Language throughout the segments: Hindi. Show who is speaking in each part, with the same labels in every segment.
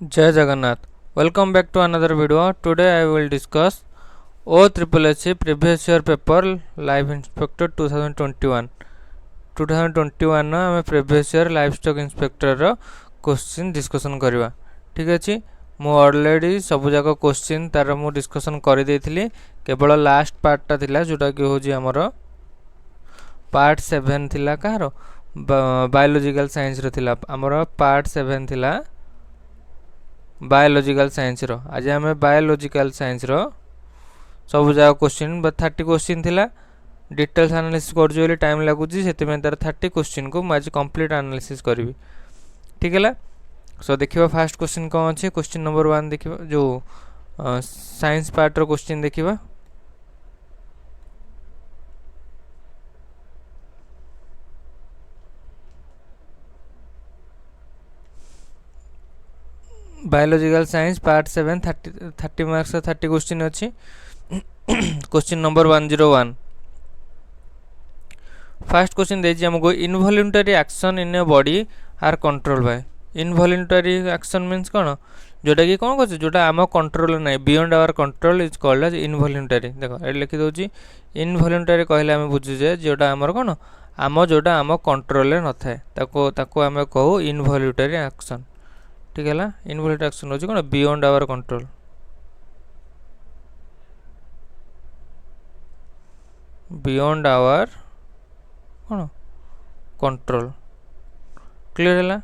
Speaker 1: Jai Jagannath. Welcome back to another video. Today I will discuss OSSC previous year paper Live Inspector 2021. 2021 ना आम previous year livestock inspector रो क्वेश्चन डिस्कशन करवा। ठीक अच्छे मु ऑलरेडी सब जाक क्वेश्चन तार मु डिस्कशन कर देथिली। केवल लास्ट पार्टटा थिला जोटा कि होजी हमर पार्ट 7 थिला कहार बायोलॉजिकल साइंस रो थिला। हमर पार्ट 7 थिला बायोलॉजिकल साइंस रो। आज आम बायोलॉजिकल साइंस रो सब जाक क्वेश्चन 30 क्वेश्चन थिला। डिटेल्स एनालिसिस कर टाइम लगुच से तार 30 क्वेश्चन को मुझे कंप्लीट एनालिसिस करी। ठीक है सो देखिए फास्ट क्वेश्चन कौन अच्छे। क्वेश्चन नंबर 1 देखिए जो साइंस पार्ट रो क्वेश्चन देखिए। Biological science part 7 30 marks 30 question अच्छी। क्वेश्चन नंबर 101 फर्स्ट क्वेश्चन देछि हमको involuntary action in a body are control by. Involuntary action means कौन जोटा कि कौन कर जोटा आम कंट्रोल ना beyond our control is called as involuntary. देखो ये लिखि दउछि इनवॉल्यूंटरी कहले आम बुझुजे जोटा आमर कौन आम जोटा आम कंट्रोल न थाए ताको आम कहू इनवॉल्यूंटरी एक्शन। ठीक है इनवॉल्यूंटरी एक्शन होछि कौन beyond our control. Beyond our कौन कंट्रोल। क्लियर है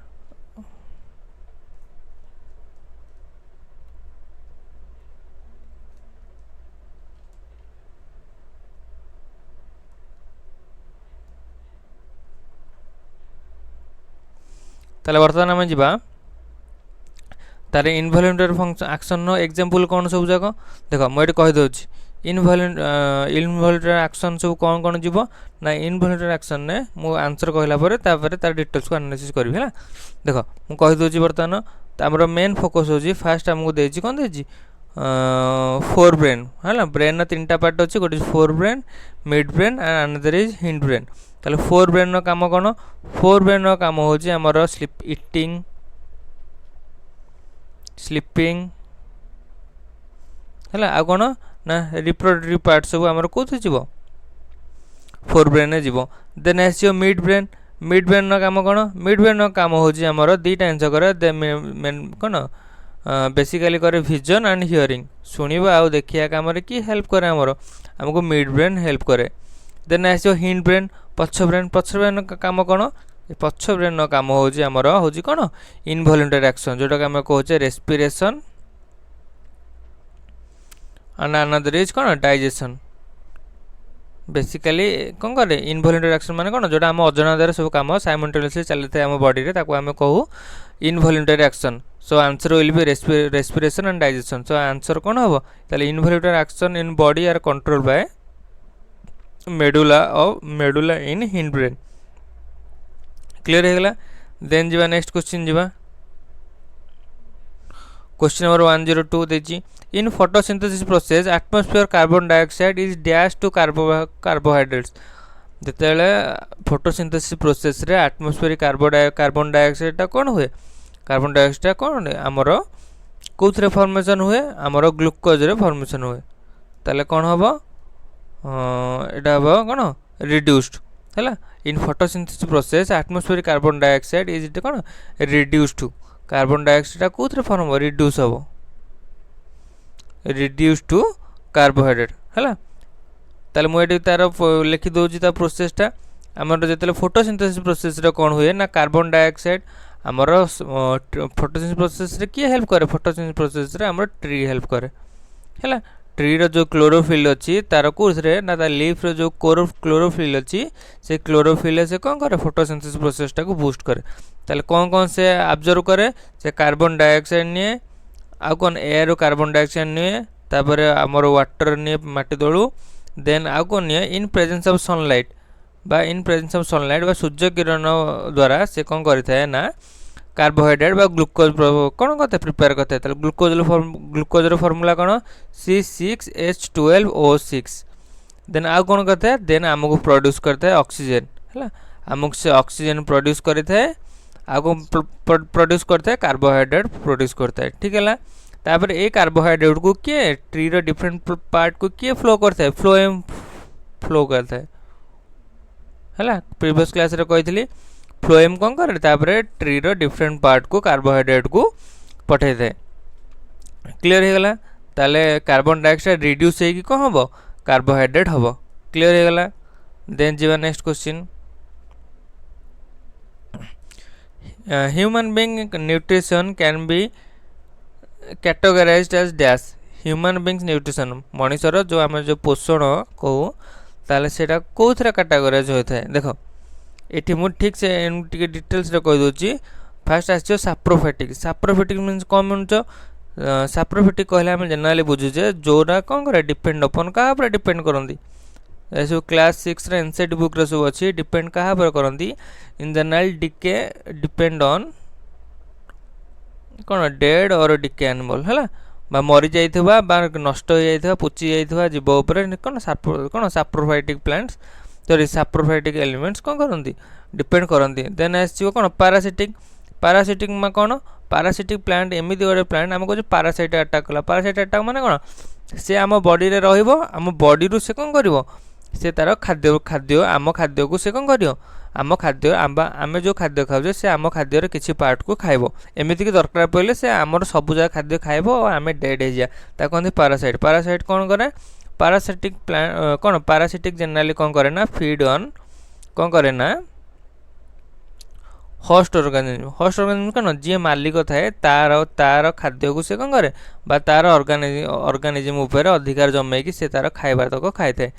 Speaker 1: ताले बर्तमान आम जा तार इनवॉल्यूंटरी फंक्शन एक्शन नो एग्जांपल कौन सब जाक देख मुझे कहीदे इनवॉल्यूंटरी एक्शन सब कौन कौन जीव ना इनवॉल्यूंटरी एक्शन ने मु आंसर कहला परे तार डिटेल्स को एनालिसिस करी है। देख मु कहीदे बर्तमान आमर मेन फोकस होची फास्ट आमको देछि कौन देछि फोर ब्रेन है ब्रेन ना 3टा पार्ट अच्छी गोटे fore brain mid brain and another is hind brain. ताले फोर ब्रेन नो काम कौन फोर ब्रेन नो काम होची आमर इटिंग स्लीपिंग है आ कौन ना रिप्रोडक्टिव पार्ट सब आमर कौन जीव फोर ब्रेन में जीव। देन आसो मिड ब्रेन। मिड ब्रेन नो काम कौन मिड ब्रेन नो काम होची आमर दुईटा जिनस करे मेन कौन बेसिकली करे विजन एंड हियरिंग शुणा आउ देखिया काम कि हेल्प करे आमको मिड ब्रेन हेल्प करे। देन आसो हिंड ब्रेन पछ ब्रेन काम कौन पछ ब्रेन नो काम होची आमर होची कौन इनवॉल्यूंटरी एक्शन जोटा आम कहचे रेस्पिरेशन एंड अनदर इज कौन डाइजेशन। बेसिकली कौन करे इनवॉल्यूंटरी एक्शन माने कौन जोटा आम अजनादार सब काम साइमल्टेनियसली चलता है आम बॉडी रे ताको आम कहू involuntary action. So answer will be respiration and digestion. So answer कौन हम ताले involuntary action in body are control by medulla in hind brain. Clear है। देन जीवा नेक्स्ट क्वेश्चन जीवा। क्वेश्चन नंबर 102 देछि इन photosynthesis process atmosphere carbon dioxide is dash to carbohydrates. जेतेले फोटोसिंथेसिस प्रोसेस रे एटमॉस्फेयर कार्बन डाइऑक्साइड कौन हुए कार्बन डाइऑक्साइड कौन आमर कौन फॉर्मेशन हुए आमर ग्लूकोज रे फॉर्मेशन हुए। ताले कौन हम एटा हम कौन रिड्यूस्ड है इन photosynthesis process atmosphere carbon dioxide is कौन रिड्यूस्ड टू कार्बन डाइऑक्साइड कौन फॉर्म रिड्यूस हम रिड्यूस टू कार्बोहाइड्रेट है। ताले मुझे तार लिखि दउछि ता प्रोसेसटा आमर जेतेले फोटोसिंथेसिस प्रोसेस रे कौन हुए ना कार्बन डाइऑक्साइड आमर फोटोसिंथेसिस प्रोसेस रे किए हेल्प करे फोटोसिंथेसिस प्रोसेस रे आमर ट्री हेल्प करे है। ट्री रो जो क्लोरोफिल अच्छी तार कोर्स ना तार लीफ रो जो क्लोरोफिल अच्छी से क्लोरोफिल से कौन करे फोटोसिंथेसिस प्रोसेसटा को बूस्ट करे। ताले कौन कौन से ऑब्जर्व करे से कार्बन डाइऑक्साइड निए आ कौन एयर कार्बन डाइऑक्साइड निए तापर आमर वाटर निए माटी तलू। देन आ कौन निए इन प्रेजेंस ऑफ सनलाइट बा इन प्रेजेंस ऑफ सनलाइट बा सूर्य किरण द्वारा से कौन करिथाय ना कार्बोहाइड्रेट बा ग्लूकोज कौन करते प्रिपेयर करते। ग्लूकोज रो फॉर्मूला कौन C6H12O6। देन आउ कौन करते देन आमको प्रोड्यूस करते ऑक्सीजन है आमको से ऑक्सीजन प्रोड्यूस करते आगो प्रोड्यूस करता है कार्बोहाइड्रेट प्रोड्यूस करता है ठीक है तापर ए कार्बोहाइड्रेट को किए ट्री रो डिफरेंट पार्ट को किए फ्लो करता है फ्लोएम फ्लो करता है प्रीवियस क्लास रे कही फ्लोएम कौन करे तापर ट्री रो डिफरेंट पार्ट को कार्बोहाइड्रेट को पठे थे क्लियर हो गला ताले कार्बन डाइऑक्साइड रिड्यूस होगी कौन हम कार्बोहाइड्रेट हम क्लियर हो गला देन जीवा next question human being nutrition can be categorised as dash human beings nutrition मनुष्यर जो आम जो पोषण कहू ताले सेटा कोथरा कैटेगराइज होता है देखो ये मुझे ठीक से डिटेल्स कहीदे फास्ट आसो साप्रोफेटिक मीन्स कौन मीन साप्रोफेटिक कहले आम जनरली बुझुचे जोरा कौन करे डिपेंड अपन क्या डिपेंड करती सब क्लास 6 रे एनसीईआरटी बुक रे सब अच्छी डिपेंड क्या करती इन जनरल डीके डिपेंड ऑन कौन डेड और डीके एनिमल है बा मरी जाइथिबा बा नष्ट हो जाइथिबा पुची जाइथिबा जीव ऊपर कौन साप्रोफाइटिक प्लांट्स सॉरी साप्रोफाइटिक एलिमेंट्स कौन करती डिपेंड करती देन आसो कौन पारासिटिक में कौन पारासिटिक प्लांट एमती गोटे प्लांट आम कहे पारासाइट अटैक कला पारासाइट अटैक माने कौन से आम बॉडी रे रहिबो आम बॉडी रू से कौन करिवो से तार खाद्य आम खाद्य को से कौन करियो आम खाद्य आम जो खाद्य खाऊे से आम खाद्यर किसी पार्ट को खाइबो एमती कि दरकार पड़े से आमर सब जगह खाद्य खाइबो और आम डेड हो जाए कहते पारासाइट कौन करे पारासिटिक प्लांट कौन पारासिटिक जनरली कौन करे ना फीड ऑन कौन करे ना होस्ट ऑर्गेनिज्म कौन जी मालिक थाए तार खाद्य को से कौन करे बा तार ऑर्गेनिज्म ऊपर अधिकार जमे से तार खाइबा तक खाई थाए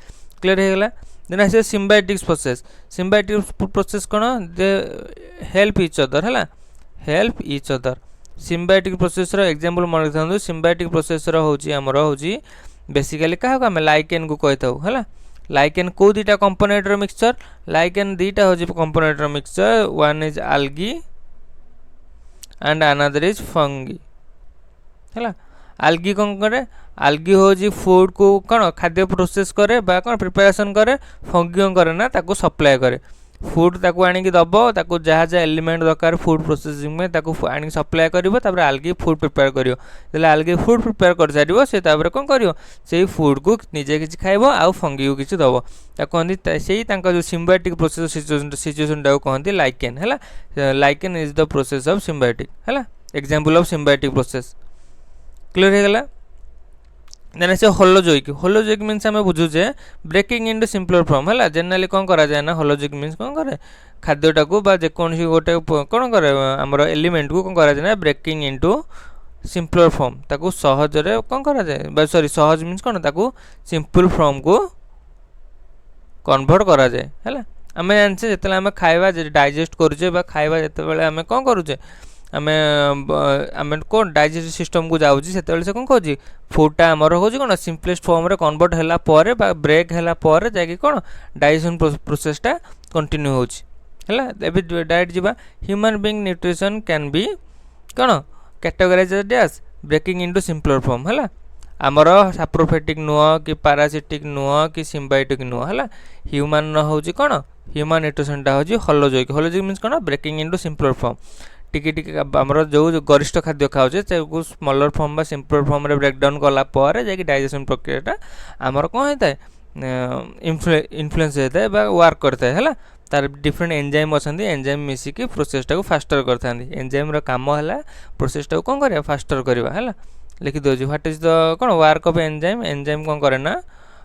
Speaker 1: क्लियर हो गला देन आसे सिम्बायोटिक्स प्रोसेस कौन दे हेल्प इच अदर है help each other symbiotic process रो एग्जांपल मन रखिथांतु सिम्बायोटिक प्रोसेस रो होची हमर होची बेसिकली क्या आम लाइकेन को कही था है लाइकेन को दीटा कंपोनेंट रो मिक्सचर लाइकेन दीटा हो कंपोनेंट रो mixture one is algae and another is fungi है आल्गी कौन करे आल्गी हो फूड को कौन खाद्य प्रोसेस करे बा कौन प्रिपरेशन करे फंगी कौन करे ना ताको सप्लाई करे फूड ताको आनिक दब ताको जहाँ जहाँ एलिमेंट दरकार फूड प्रोसेसिंग में ताको आनिक सप्लाई करिवो तापर आल्गी फूड प्रिपेयर करियो जले आल्गी फूड प्रिपेयर कर सारिवो से तापर कौन करियो सेही फूड को निजे किछि खाइबो आ फंगी को किछि दबो ताको कहंती सेही तांका जो सिम्बायोटिक प्रोसेस सिचुएशन टाको कहंती लाइकेन हैला lichen is the process of symbiotic हैला example of symbiotic process clear हो गला देन से होलोजोइक मीन्स आम बुझुचे ब्रेकिंग इनटू सिंपलर फॉर्म है जनरली कौन करा जाए ना होलोजोइक मीन्स कौन करे खाद्यटा को जेकोसी गोटे कौन करे आमर एलिमेंट को कौन करा जाए ना ब्रेकिंग इनटू सिंपलर फॉर्म ताको सहजरे कौन करा जाए सॉरी सहज मीन्स कौन ताको सिंपल फॉर्म को कन्वर्ट करा जाए है आम जानचे जिते आम खाइबा डाइजेस्ट करुचे खाइबा जिते आम कौन करुचे आम कौन डाइजेस्ट सिस्टम को जाऊँगी से कौन कह फूडटा आमर हो कौन सिंपलेस्ट फॉर्म रे कन्वर्ट है ब्रेक है जाकि कौन डाइजेशन प्रोसेसटा कंटिन्यू होगा डायरेक्ट जावा human being nutrition can be कौन categorise dash breaking into simpler form है आमर साप्रोफेटिक नुह कि पारासिटिक नुह कि सिम्बायोटिक नुह है ह्यूमन हूँ कौन ह्यूमन न्यूट्रिशनटा हूँ होलोजोइक मीन्स कौन ब्रेकिंग इनटू सिंपलर फॉर्म टिके टिके आमर जो गरिष्ठ खाद्य खाऊे से स्मॉलर फॉर्म बा सिंपलर फॉर्म रे ब्रेकडाउन कला जाकि डाइजेशन प्रक्रियाटा आमर कौन होता है इन्फ्लुएंस होता है वर्क करता है तार डिफरेंट एंजाइम अच्छा एंजाइम मिसिकी प्रोसेसटा को फास्टर करता एंजाइम काम है प्रोसेसटा को कौन करा फास्टर करवा है लिखि दौर ह्वाट इज द कौन वर्क ऑफ एंजाइम कौन करे ना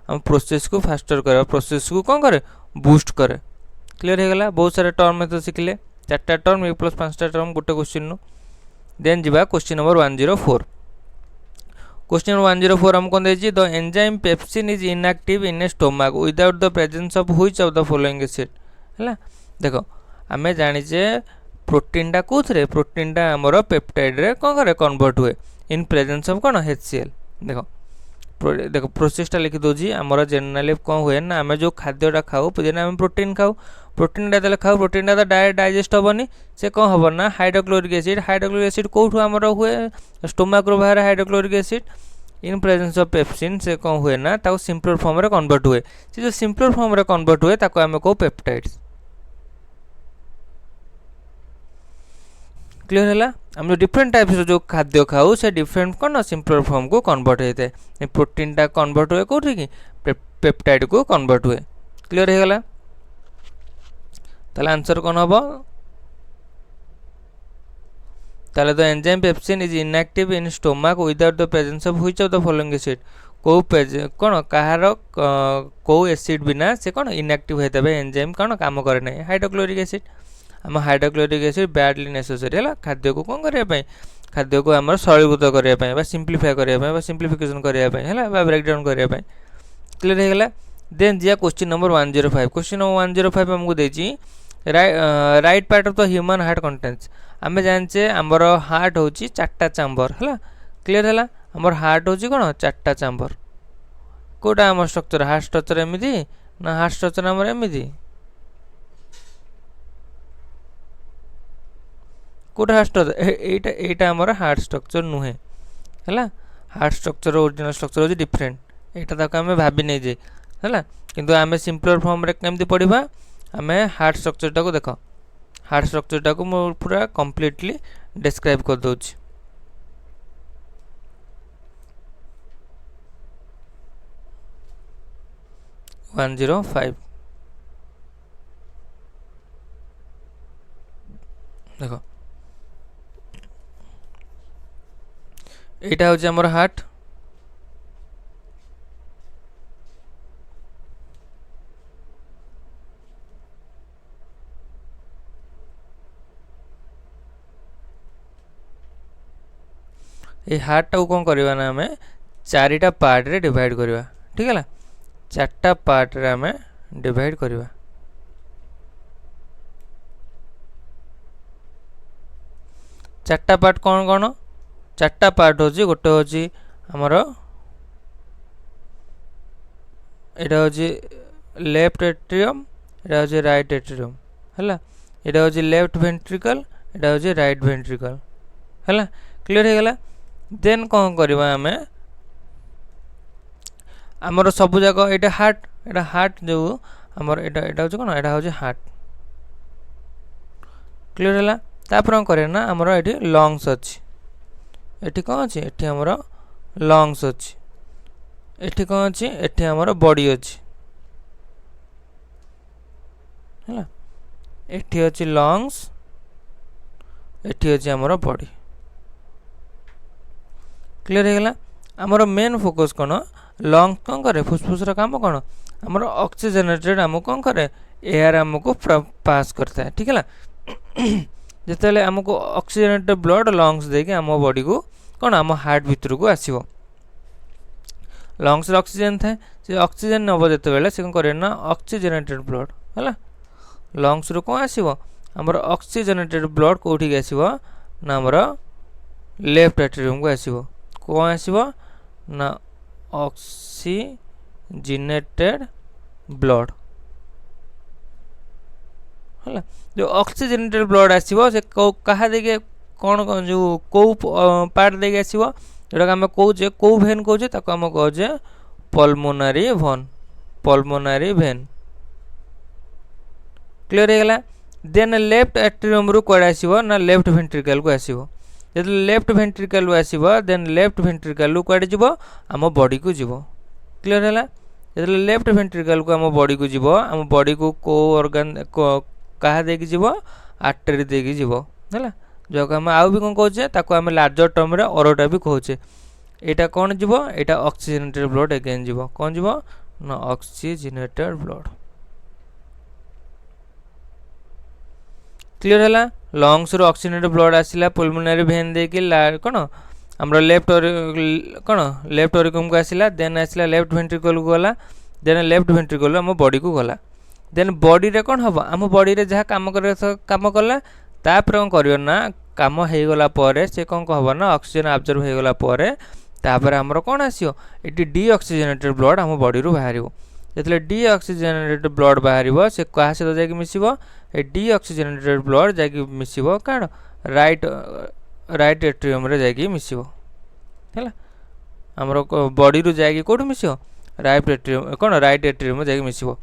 Speaker 1: हम प्रोसेस को फास्टर कर प्रोसेस को कौन करे बूस्ट करे क्लियर हो गला बहुत सारे टर्म तो शिखले 4टा टर्म प्लस 5टा टर्म गोटे क्वेश्चन नु देन जीवा क्वेश्चन नंबर 104 क्वेश्चन नंबर 104 हमको देछि the enzyme pepsin is inactive in a stomach without the presence of which of the following acid है देखो आमे जानिचे प्रोटीनटा कोथरे प्रोटीनटा हमर पेप्टाइड रे कोन करे कन्वर्ट हुए in presence of cone HCl देखो प्रोसेसटा लिखि दोजी हमर जनरली कौन हुए ना आम जो खाद्यटा खाऊ आम प्रोटीन खाऊ प्रोटीनटा जो खाऊ प्रोटीनटा तो डायरेक्ट डाइजेस्ट हेनी से कौन हम ना हाइड्रोक्लोरिक एसिड कौटू आमर हुए स्टोमक रो बाहर hydrochloric acid in presence of pepsin से कौन हुए ना ताको सिंपलर फॉर्म रे कन्वर्ट हुए से जो सिंपलर फॉर्म रे कन्वर्ट हुए ताको आम कहू पेप्टाइड्स क्लियर है आम जो डिफरेंट टाइप्स जो खाद्य खाऊ से डिफरेंट कौन सिंपल फॉर्म को कन्वर्ट होता है प्रोटीन टा कन्वर्ट हुए कौटी कि पेप्टाइड को कन्वर्ट हुए क्लियर हो गला ताले आंसर कौन हम ताले the enzyme pepsin is inactive in stomach without the presence of which of the following acid को कौन कहार को एसिड बिना से कौन इनएक्टिव होता है एंजाइम कौन काम करे ना हाइड्रोक्लोरिक एसिड आम हाइड्रोक्लोरिक एसिड बैडली नेसेसरी है खाद्य को कौन करने खाद्य को आम सरलीभूत करने सिंप्लीफाई करने सिंप्लीफिकेशन करने है ब्रेकडाउन करने क्लियर हो गला देन दिया क्वेश्चन नंबर 105 क्वेश्चन नंबर 105 हमको देची right part of the human heart contents आम जाने आमर हार्ट हूँ 4टा चैम्बर है क्लियर है आमर हार्ट हूँ कौन 4टा चैम्बर कोटा आम स्ट्रक्चर हार्ट स्ट्रक्चर एमती ना हार्ट स्ट्रक्चर आमर एमती कोटा हार्ट स्ट्रक्चर एटा आमर हार्ट स्ट्रक्चर नुहे है हार्ट स्ट्रक्चर ओरिजिनल स्ट्रक्चर हूँ डिफरेंट यहाँ तक आम भाभी नहीं जे है किंतु आम सिंपलर फॉर्म रे केमती पढ़ा आम हार्ट स्ट्रक्चर टाक देख हार्ट स्ट्रक्चर टाक मु पूरा कंप्लीटली डिस्क्राइब कर दूची 105 देख এইটা হচ্ছে আমার হার্ট এই হার্টটাକୁ कौन करवा ना आम 4टा पार्ट रे डिवाइड करवा ठीक है 4टा पार्ट रे आम डिवाइड करवा 4टा पार्ट कौन कौन 4टा पार्ट होची गोटे होची हमर एटा होची लेफ्ट एट्रियम एटा होची राइट एट्रियम हैला एटा होची लेफ्ट वेंट्रिकल एटा होची राइट वेंट्रिकल हैला क्लियर हो गला देन कौन करवा आमे हमर सब जगह एटा हार्ट जो हमर एटा एटा होची कोन एटा होची हार्ट क्लियर हैला तापर करे ना हमर एठी लंग्स अछि एठी कौन अच्छे एठी हमर लंग्स अच्छी एठी कौन अच्छे एठी हमर बॉडी अच्छी है एठी अच्छी लंग्स एठी अच्छी हमर बॉडी क्लियर हो गला हमर मेन फोकस कौन लंग्स कौन करे फुसफुस काम कौन हमर ऑक्सीजनेटेड हमको कौन करे एयर हमको पास करता है ठीक है जिते आमको ऑक्सीजनेटेड ब्लड लंग्स देके आम बॉडी को कौन आम हार्ट भितर को आसो लंग्स ऑक्सीजन थाए से ऑक्सीजन नब जो से कौन करे ना ऑक्सीजनेटेड ब्लड है लंग्स रू कौन आसो आमर ऑक्सीजनेटेड ब्लड कौटी आसो ना आमर लेफ्ट एट्रियम को आसो कौन आसो ना ऑक्सीजनेटेड ब्लड है जो ऑक्सीजनेटेड ब्लड आसो से कहा देखे कौन जो कौ पार्ट देके आसो जोटा आम कौचे कौ भेन कौचे ताको आम कहे पल्मोनारी भेन क्लियर हो गला देन लेफ्ट एट्रियम रु कौन आसो ना लेफ्ट वेंट्रिकल को आसो जो लेफ्ट वेंट्रिकल आसो देन लेफ्ट वेंट्रिकल कौड़े जीव आम बॉडी को जीव क्लियर है जो लेफ्ट वेंट्रिकल को आम बॉडी को जीव आम बॉडी को को ऑर्गन कहा देकी जीव आर्टरी देकी जीव है जो आम आउ भी कौन कहे ताको आम लार्जर टर्म रे अरोटा भी कहे यहाँ कौन जीव यहाँ ऑक्सीजनेटेड ब्लड एगेन जीव कौन जीव ना ऑक्सीजनेटेड ब्लड क्लियर है लंग्स रू ऑक्सीजनेटेड ब्लड आसला पुलमोनरी भेन देकी कौन आमर लेफ्ट कौन लेफ्ट ऑरिकम को आसला देन आसला लेफ्ट वेंट्रिकल को गला देन लेफ्ट वेंट्रिकल आम बॉडी को गला देन बॉडी रे कौन हम आम बॉडी रे जहाँ काम कला तापर कौन कर ना काम हो गला से कौन हम ना ऑक्सीजन आब्जर्व हो गला तापर आमर कौन आसो ये डीऑक्सीजनेटेड ब्लड आम बॉडी रू बाहर जो डीऑक्सीजनेटेड ब्लड बाहर से क्या सहित जाकि मिसिबो डीऑक्सीजनेटेड ब्लड जाकि मिसिबो कौन राइट एट्रियम रे जाकि मिसिबो है आमर बॉडी रू जाकि कोठी मिसिबो राइट एट्रियम कौन राइट एट्रियम जाकि मिसिबो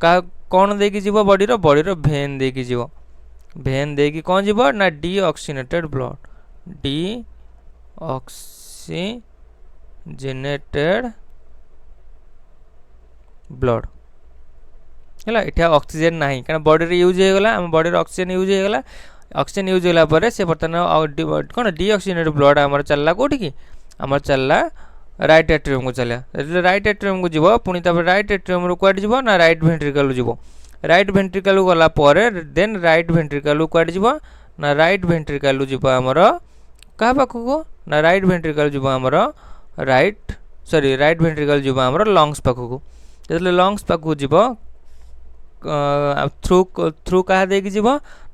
Speaker 1: का कौन देकी जीव बॉडी रो भेन देकी जीव भेन देकी कौन जीव ना डीऑक्सीनेटेड ब्लड, डीऑक्सीजेनेटेड ब्लड है। इटा ऑक्सीजन ना कारण बॉडी रे यूज हो गला, आम बॉडी रे ऑक्सीजन यूज हो गला, ऑक्सीजन यूज होला पर से बर्तमान कौन डीऑक्सीजनेटेड ब्लड आमर चलला कोठी की आमर चलला राइट एट्रियम को चलिया, राइट एट्रियम को जीव पुणी राइट एट्रियम रू क्वाड जीव ना राइट वेंट्रिकल जीव, राइट वेंट्रिकल गला परे देन राइट वेंट्रिकल क्वाड जीव ना राइट वेंट्रिकल जीव आमर कहा पाखक ना राइट वेंट्रिकल जीव आमर राइट सॉरी राइट वेंट्रिकल जीव आमर लंग्स पाखक, जब लंग्स पाखक जीव थ्रू थ्रू कहा देकी जीव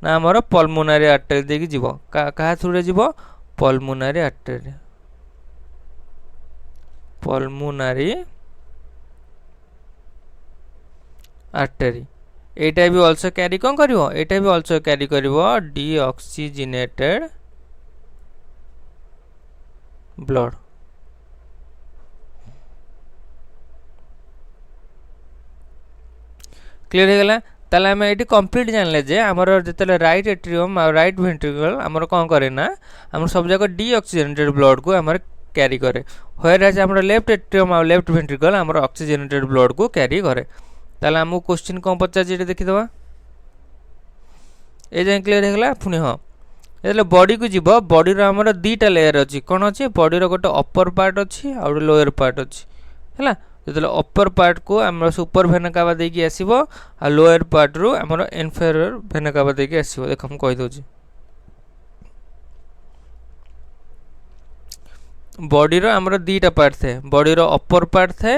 Speaker 1: ना आमर पल्मोनारी आर्टरी देकी जीव, कहा थ्रू रे जीव पल्मोनारी आर्टरी, पल्मोनारी आर्टरी। एटा भी ऑल्सो कैरी कौन करिवो, एटा भी ऑल्सो कैरी करिवो डीऑक्सीजेनेटेड ब्लड। क्लियर हो गला, ताले आम ये कंप्लीट जानले जे आमर जिते राइट एट्रियम और राइट वेंट्रिकल आमर कौन करे ना आमर सब जगह डीऑक्सीजेनेटेड ब्लड को आमर कैरी करे, व्हेयर एज आमर लेफ्ट एट्रियम और लेफ्ट वेंट्रिकल आमर ऑक्सीजेनेटेड ब्लड को कैरी करे। ताले आमको क्वेश्चन कौन पचार देखीदबा, ए जाए क्लियर हो गला। पुणी हाँ जो बॉडी को जीव बॉडी रो आमर दीटा लेयर अच्छी कौन अच्छी बॉडी रो गोटे अपर पार्ट अच्छी आ गोटे लोअर पार्ट अच्छी है, जो अपर पार्ट को आम सुपर भेना कावा देकी आसीबो आ लोअर पार्ट रू आमर इनफेरियर भेना कावा देकी आसीबो। देख हम कहि दोची बॉडी रो आमर दीटा पार्ट थे, बॉडी रो अपर पार्ट थे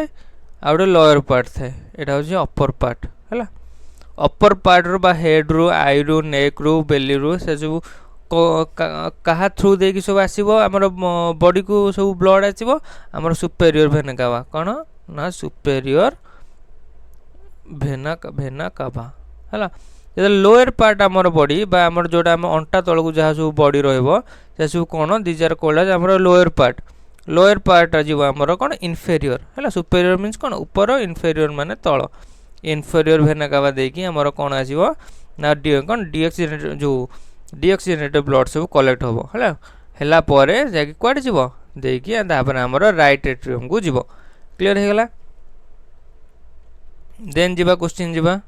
Speaker 1: आ गोटे लोअर पार्ट थे, एटा होची अपर पार्ट है। अपर पार्ट रू बा हेड रू आई रू नेक रू बेली रू से सब कहा थ्रू देकी सब आसीबो आमर बॉडी को सब ब्लड आसीबो आमर सुपेरियर भेना कावा कौन ना सुपेरियर भेना कावा है। जो लोअर पार्ट आमर बॉडी बा आमर जोटा आम अंटा तल को जहाँ सब बॉडी रहिबो से सब कौन दीज आर कॉल्ड एज आमर लोअर पार्ट, लोअर पार्ट जीव आमर कौन इनफेरियर है, सुपेरियर मीन्स कौन ऊपर इनफेरियर माने तल, इनफेरियर भेना कावा देकी आमर कौन आसीबो ना कौन डीऑक्सीजेनेटेड जो डीऑक्सीजेनेटेड ब्लड सब कलेक्ट होबो है परे जाके क्वाड जीव देकी तापर आमर राइट एट्रियम को जीव। क्लियर हो गला, देन जीवा क्वेश्चन जीवा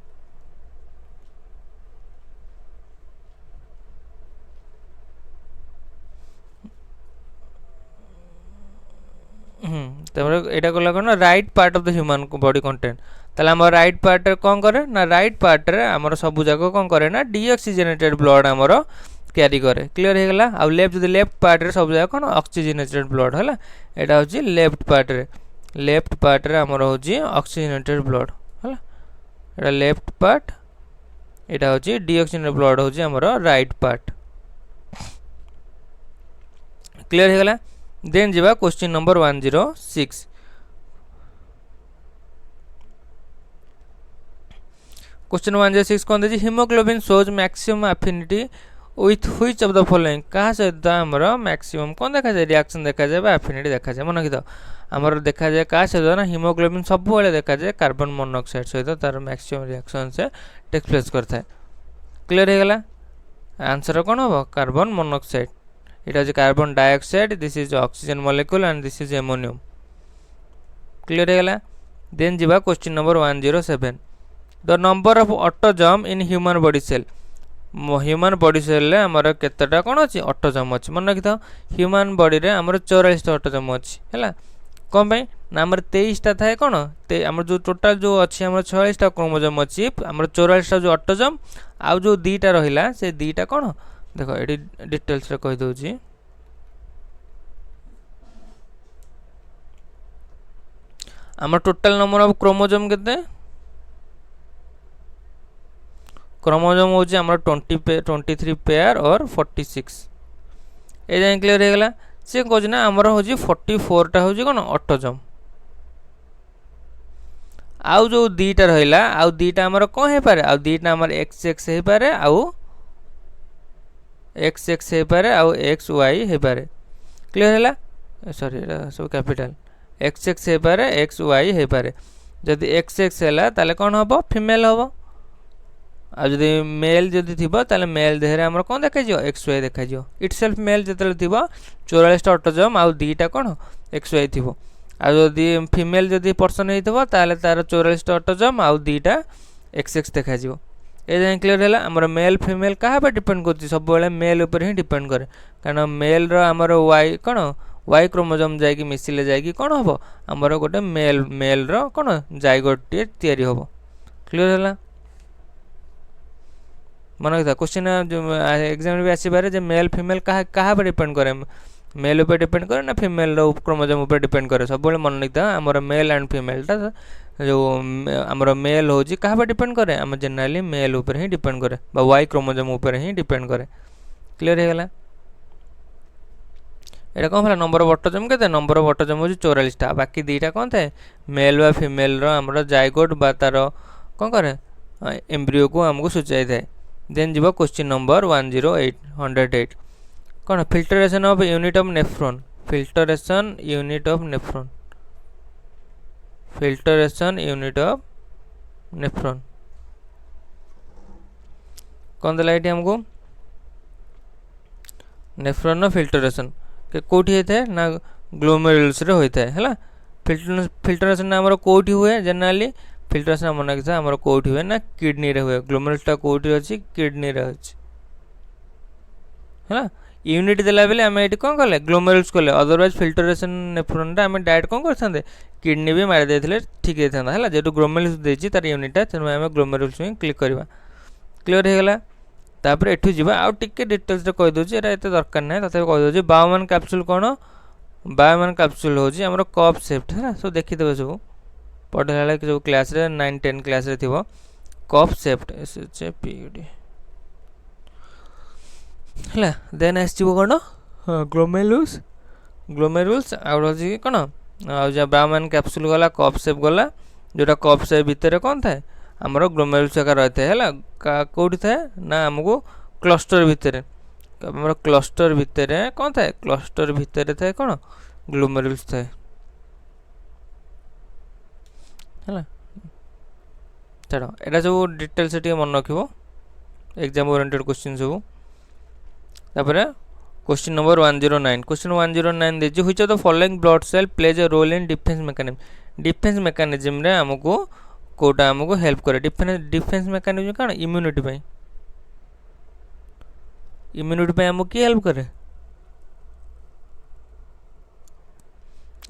Speaker 1: एटा गला कौन right part of the human body content, ताले आमर राइट पार्ट कौन करे ना राइट पार्ट रे आमर सब जाक कौन करे ना डीऑक्सीजेनेटेड ब्लड आमर कैरी करे। क्लियर हो गला, आ लेफ्ट जो लेफ्ट पार्ट रे सब जाक कौन ऑक्सीजनेटेड ब्लड है, एटा होची लेफ्ट पार्ट रे, लेफ्ट पार्ट रे आमर होची ऑक्सीजनेटेड ब्लड है, एटा लेफ्ट पार्ट, एटा होची डीऑक्सीजनेटेड ब्लड होची आमर राइट पार्ट। क्लियर हो गला, देन जीवा क्वेश्चन नंबर 106। क्वेश्चन 106 कौन देजी haemoglobin shows maximum affinity with which of the following, कहा सहित आमर मैक्सिमम कौन देखा जाए रिएक्शन देखा जाए बा एफिनिटी देखा जाए, मन रखी दो आमर देखा जाए कहा सहित ना हीमोग्लोबिन सब बेले देखा जाए कार्बन मोनोक्साइड सहित तार मैक्सिमम रिएक्शन से टेक प्लेस करता है। क्लियर हो गला, आंसर कौन हम कार्बन मोनोक्साइड, এটা হচ্ছে carbon dioxide, this is oxygen molecule and this is ammonium. Clear হয়ে গলা, দেন ଯିବା question number 107 the number of autosome in human body cell, human body cell रे हमर केतेटा कोन अछि ऑटोजम अछि, मन रखि था ह्यूमन बॉडी रे हमर 44 टा ऑटोजम अछि हैला, कोन भाई ना हमर 23 टा थाए कोन हमर जो टोटल जो अछि हमर 46 टा क्रोमोजोम अछि, हमर 44 टा जो ऑटोजम आ जो दीटा रहिला से दीटा कोन देखो एडी डिटेल्स रे कहि दोछि। हमर टोटल नंबर ऑफ क्रोमोजोम केते, क्रोमोजोम होछि हमर 23 पेयर और 46 ए जाय क्लियर हो गला। से कहछि ना हमर होछि 44 टा होछि कोन ऑटोजोम, आउ जो दीटा रहिला आउ दीटा हमर कोन हे पारे, आउ दीटा हमर XX हे पारे आउ XX हे पारे आउ XY हे पारे। क्लियर हैला, सॉरी सब कैपिटल XX हे पारे XY हे पारे, जदि XX हैला ताले कोन हबो फीमेल हबो आदि मेल जदि थी ताले मेल देहरे आमर कौन देखा एक्स वाई देखा इटसेल्फ मेल जो थी 44 ऑटोजोम आउ दीटा कौन एक्स वाई थी आदि फीमेल जदि पर्सन होता तार 44 ऑटोजोम आउ दीटा एक्स एक्स देखा ये जाए क्लीयर है आमर मेल फीमेल क्या डिपेंड कर सब मेल उपर ही डिपेंड करे कारण मेल रमर वाई कौन वाई क्रोमोजोम जाकि मिसिले जाकि कौन हम आमर गोटे मेल मेल कौन जाइगोटे तैयारी हम क्लीयर है मन रखा क्वेश्चन एग्जाम भी आसपे मेल फीमेल क्या डिपेंड करे मेल उपर डिपेंड करे ना फीमेल क्रोमोजोम उपर डिपेंड करे सब मन रखा आमर मेल एंड फीमेलटा जो आमर मेल हूँ क्या डिपेंड करे आम जनरली मेल उपर ही डिपेंड करे वाई क्रोमोजोम उपर ही डिपेंड करे क्लीयर हो गला ये कौन है नंबर ऑफ ऑटोजोम के नंबर ऑफ ऑटोजोम हूँ 44टा बाकी दीटा कौन थाए मेल व फीमेल आमर जाइगोट बा तार कौन करे एम्ब्रियो को आमको सूचाई थाए देन जीव क्वेश्चन नंबर 108 कौन filtration of unit of nephron filtration unit of nephron filtration unit of nephron कौन देला ये हमको नेफ्रॉन फिल्टरेशन के कोठी होता है ना ग्लोमेरुल्स रे होता है हैला फिल्टरेशन आमर कोठी हुए जनरली फिल्टरेशन मन रखा आमर कोठी हुए ना किडनी रे हुए ग्लोमेरुल्सटा कोठी अच्छी किडनी रे अच्छी है यूनिट देला बेले आम ये कौन कले ग्लोमेरुल्स कले अदरवाइज फिल्टरेशन नेफ्रॉनटा आम डायरेक्ट कौन करते किडनी भी मारी देते ठीक होता है जेहतु ग्लोमेरुल्स देती तार यूनिटा तेणु आम ग्लोमेरुल्स ही क्लिक करवा क्लीयर हो गला तापर एठू जीवा आउ टिके डिटेल्स रे कहि दोची एरा एते दरकार नै तथे कहि दोची बायोमन कैप्सूल कोन बायोमन कैप्सूल होची हमरो कप शेप्ड है सो देखि देबे सब पढला के सब क्लास रे 9 10 क्लास रे थिबो cup shaped S H A P D हला देन आसीबो कोन ग्लोमेरुल्स ग्लोमेरुल्स आउ होची कोन आ जे बायोमन कैप्सूल गला कप शेप गला जोटा कप शेप भीतर कोन थाए आमर ग्लोमेरुल्स का रही है कौटी थाए ना आमको क्लस्टर भितर आमर क्लस्टर भितर कौन थाए क्लस्टर भितर थाए कौन ग्लोमेरुल्स थाए है छाड़ एटा सब डिटेल्स मन रखो एग्जाम ओरिएंटेड क्वेश्चन सब तापर क्वेश्चन नंबर 109 क्वेश्चन 109 देजी which of the following blood cell plays a role in defence mechanism रे हमको कोटा हमको हेल्प करे डिफेंस मेकानिज्म कौन इम्यूनिटी पे हमको किए हेल्प करे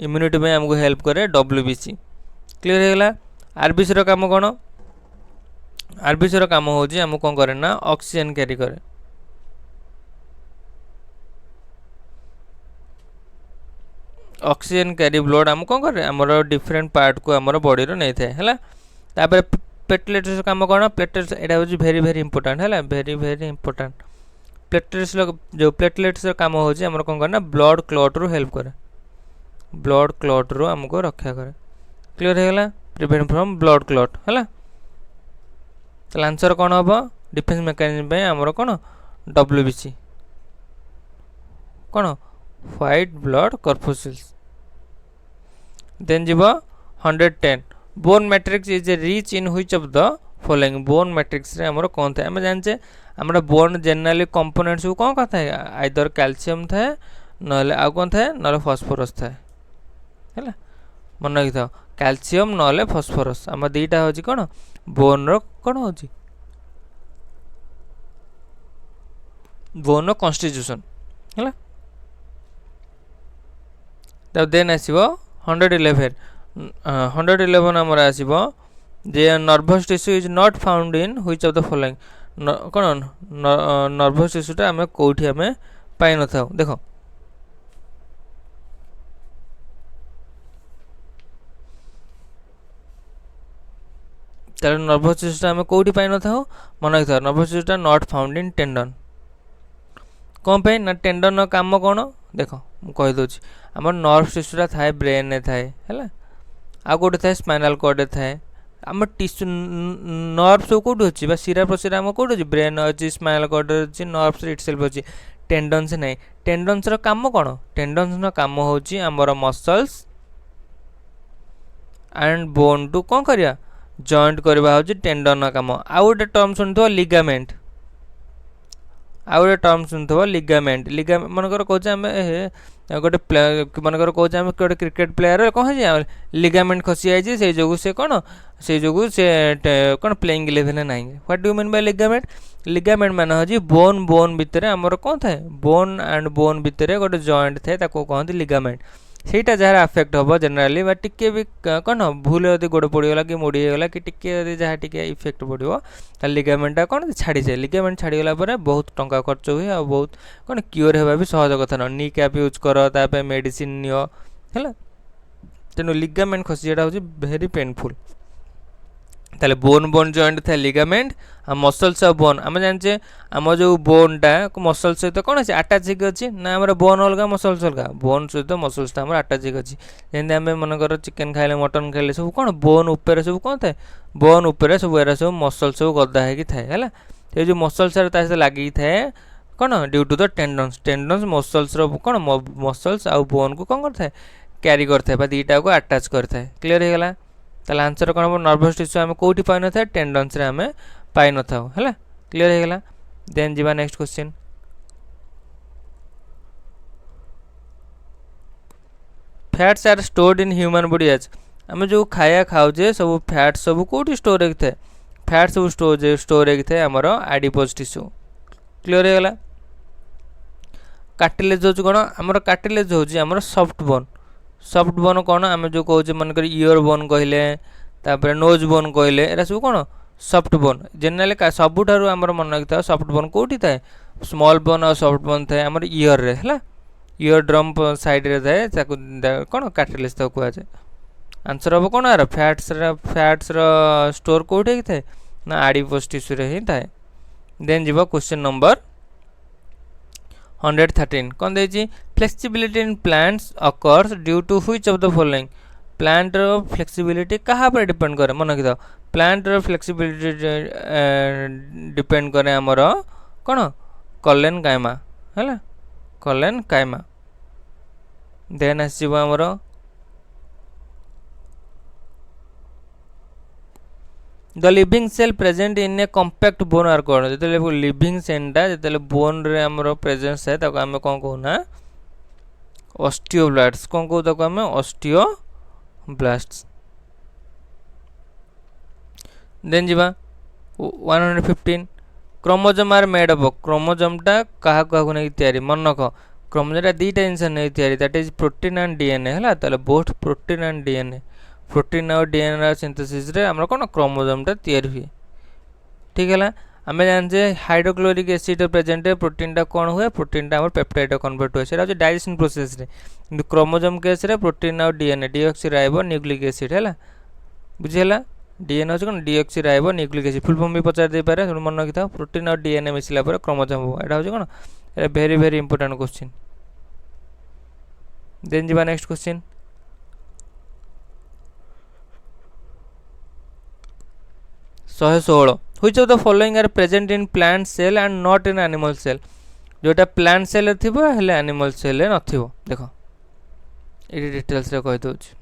Speaker 1: इम्यूनिटी पे हमको हेल्प करे डब्ल्यूबीसी क्लियर हो गला आरबीसी रो काम कौन आरबीसी रो काम होची हमको कौन करे ना ऑक्सीजन कैरी करे ऑक्सीजन कैरी ब्लड हम कौन करे हमर डिफरेंट पार्ट को हमर बॉडी रो नै थाए हैला तापर प्लेटलेट्स काम कौन प्लेटलेट्स एटा होची वेरी वेरी इंपोर्टेंट है वेरी वेरी इंपोर्टेंट प्लेटलेट्स जो प्लेटलेट्स काम होची हमर कौन करना ब्लड क्लॉट रो हेल्प करे ब्लड क्लॉट रो हमको रक्षा करे क्लियर हो गला प्रिवेंट फ्रॉम ब्लड क्लॉट है तो आंसर कौन हम डिफेंस मेकानिज्म पे हमर कौन डब्ल्यूबीसी कौन व्हाइट ब्लड कर्पुसिल्स देन जीव 110 bone matrix is a rich in which of the following bone matrix रे हमरो कोन थाए हम जानचे हमरा बोन जनरली कंपोनेंट्स को कोन थाए आइदर कैल्शियम थाए नले आ कोन थाए नले फास्फोरस थाए हैला मन रखिथाओ कैल्शियम नले फास्फोरस हम दीटा होची कोन बोन रो कोन होची बोन रो कॉन्स्टिट्यूशन हैला तब देन आसीबो 111 आमर आसीबो जे nervous tissue is not found in which of the following कोन नर्वस टिश्यूटा आम कोठी आम पाई न था देखो तार नर्वस टिश्यूटा आम कोठी पाई न था मन रखिथा नर्वस टिश्यूटा नॉट फाउंड इन टेंडन कौन पे ना टेंडन काम कौन देख मुझे कहीदे आम नर्व टिश्यूटा थाए ब्रेन थाए है आ गोटे थाए स्पाइनल कॉर्ड थाए आम टिश्यू नर्व सब कौट अच्छी शिरा प्रशिरा आम कौट अच्छी ब्रेन अच्छी स्पाइनल कॉर्ड अच्छी नर्व्स इटसेल्फ अच्छी टेंडन्स नहीं टेंडन्स काम कौन टेंडन्स काम होची आमर मसल्स एंड बोन टू कौन करिया जॉइंट करवा होची टेंडन काम। आउ गोटे टर्म सुनथो लिगामेंट, आउ गोटे टर्म सुनथो लिगामेंट। लिगामेंट मनकर कहूचे आम गोटे मनकर कहूचे आम गोटे क्रिकेट प्लेयर कौन है लिगामेंट खसी जाइए से जो से कौन से जो से कौन प्लेइंग 11 ना। What do mean by ligament? Ligament मान हो बोन बोन भितर आमर कौन थाए बोन एंड बोन भितर गोटे जॉइंट थाए ताको कहते लिगामेंट। ସେଇଟା ଯାହାର ଆଫେକ୍ଟ ହେବ ଜେନେରାଲି ବା ଟିକେ ବି କ'ଣ ଭୁଲ ଯଦି ଗୋଡ଼ ପଡ଼ିଗଲା କି ମୋଡ଼ି ହେଇଗଲା କି ଟିକେ ଯଦି ଯାହା ଟିକେ ଇଫେକ୍ଟ ପଡ଼ିବ ତାହେଲେ ଲିଗାମେଣ୍ଟଟା କ'ଣ ଛାଡ଼ିଯାଏ। ଲିଗାମେଣ୍ଟ ଛାଡ଼ିଗଲା ପରେ ବହୁତ ଟଙ୍କା ଖର୍ଚ୍ଚ ହୁଏ ଆଉ ବହୁତ କ'ଣ କ୍ୟୁଅର୍ ହେବା ବି ସହଜ କଥା ନୁହଁ। ନି କ୍ୟାପ୍ ୟୁଜ୍ କର, ତା ପାଇଁ ମେଡ଼ିସିନ ନିଅ ହେଲା। ତେଣୁ ଲିଗାମେଣ୍ଟ ଖସିଯିବାଟା ହେଉଛି ଭେରି ପେନଫୁଲ୍। তাহলে বোন বোন জয়েন্ট থাকে লিগামেন্ট আর মসলস আর বোন আমি জানছে আমার যে বোনটা মসল সহিত কোণ আছে আটাচ হয়ে অছি না আমার বোন অলগা মসলস অলগা বোন সহিত মসলসটা আমার আটাচ হয়ে অছি। যেমনি আমি মনেকর চিকেন খাইলে মটন খাইলে সব কোণ বোন উপরে সব কোণ থাকে বোন উপরে সব এরা সব মসল সব গদা হয়ে থাকে হল। এই যে মসলস তা সহ লাগি থাকে কোণ ডিউ টু দ টেন্ডন্স। টেন্ডন্স মসলস কোণ মসলস আউ বোন কু কোণ করে থাকে ক্যারি করে থাকে বা দুইটা को আটাচ করে থাকে। ক্লিयर হয়ে গলা? তাহলে आंसर कौन हम नर्भस टिश्यू आम कौटी पाई न था टेंडन्स रे आम पाई न था है। क्लियर हो गला? देन जीवा next question. Fats are stored in human body as आम जो खाया खाऊे सब फैट सब कौटी स्टोर होता है फैट सब स्टोर होता है आमर एडिपोज टिश्यू। क्लियर हो गला? कार्टिलेज हो कौन आमर कार्टिलेज हो सॉफ्ट बोन। सॉफ्ट बोन कौन आम जो कहे मनकर इयर बोन कहले तापर नोज बोन कहले एरा सब कौन सॉफ्ट बोन। जेनेराली सबुठारु आमर मन रखिथा सॉफ्ट बोन कोठी थाए स्मॉल बोन और सॉफ्ट बोन थाए आमर इयर रे हैला। इयर ड्रम साइड रे थाए ताको कौन कार्टिलेज तो कुआ जाए। आंसर हम कौन यार फैट्स स्टोर कोठी थाए ना एडिपोज टिश्यू रे ही थाए। देन जीवा क्वेश्चन नंबर 113 कौन देजी flexibility in plants occurs due to which of the following. Plant रो फ्लेक्सिबिलिटी कहाँ पर डिपेंड करे मन रखिथ प्लांट रो फ्लेक्सिबिलिटी डिपेंड करे आमर कौन कॉलेन कायमा है कॉलेन कायमा। देन आसव आमर the living cell present in a compact bone are कौन जो लिविंग सेलटा जो बोन रे आमर प्रेजेंस है ताको आम कौन कहूना ऑस्टियोब्लास्ट्स कौन कहू ताको आम ऑस्टियोब्लास्ट्स। देन जीवा 115 क्रोमोजोम आर मेड अप क्रोमोजोमटा क्या क्या नहीं तैयारी मन रख क्रोमोजोमटा दुईटा जिन नहीं तैयारी that is protein and DNA है ताले both protein and DNA protein और डीएनए सिंथेसिस रे हमर कोन क्रोमोजोमटा तैयारी हुए। ठीक है आम जाने हाइड्रोक्लोरिक एसिड प्रेजेंट प्रोटीनटा कौन हुए प्रोटीनटा आम पेप्टाइड कन्वर्ट हुए से डाइजेशन प्रोसेस रे किंतु क्रोमोजोम केस रे प्रोटीन और डीएनए डीऑक्सीराइबो न्यूक्लिक एसिड है बुझीगला। डीएनए हो deoxyribo nucleic acid full form भी पचार दे पारे मन रखि था प्रोटीन और डीएनए मिसला पर क्रोमोजोम हो एटा हो कौन very very important question. Then जीवा next question 116 which of the following are present in plant cell and not in animal cell. जोटा प्लांट सेल थिबो हेले एनिमल सेल नथिबो देखो ये डिटेल्स रे कहि दउछि।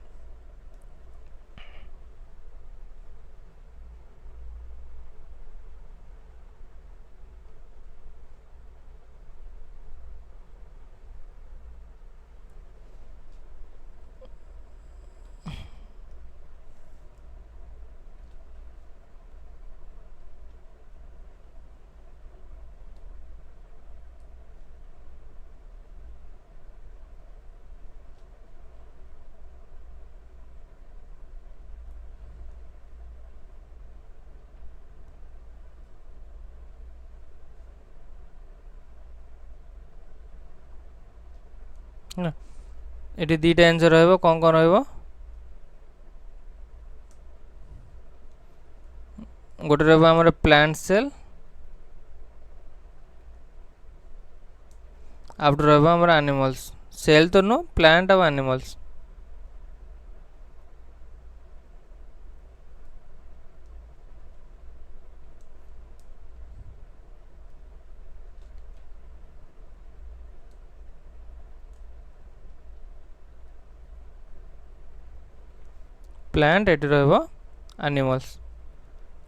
Speaker 1: ये दुईटा आंसर रहिबो कौन कौन रहिबो गोटे रहिबो हमर प्लांट सेल आउट रहिबो हमर एनिमल्स सेल तो नो प्लांट और एनिमल्स। प्लांट ये रहिबो एनिमल्स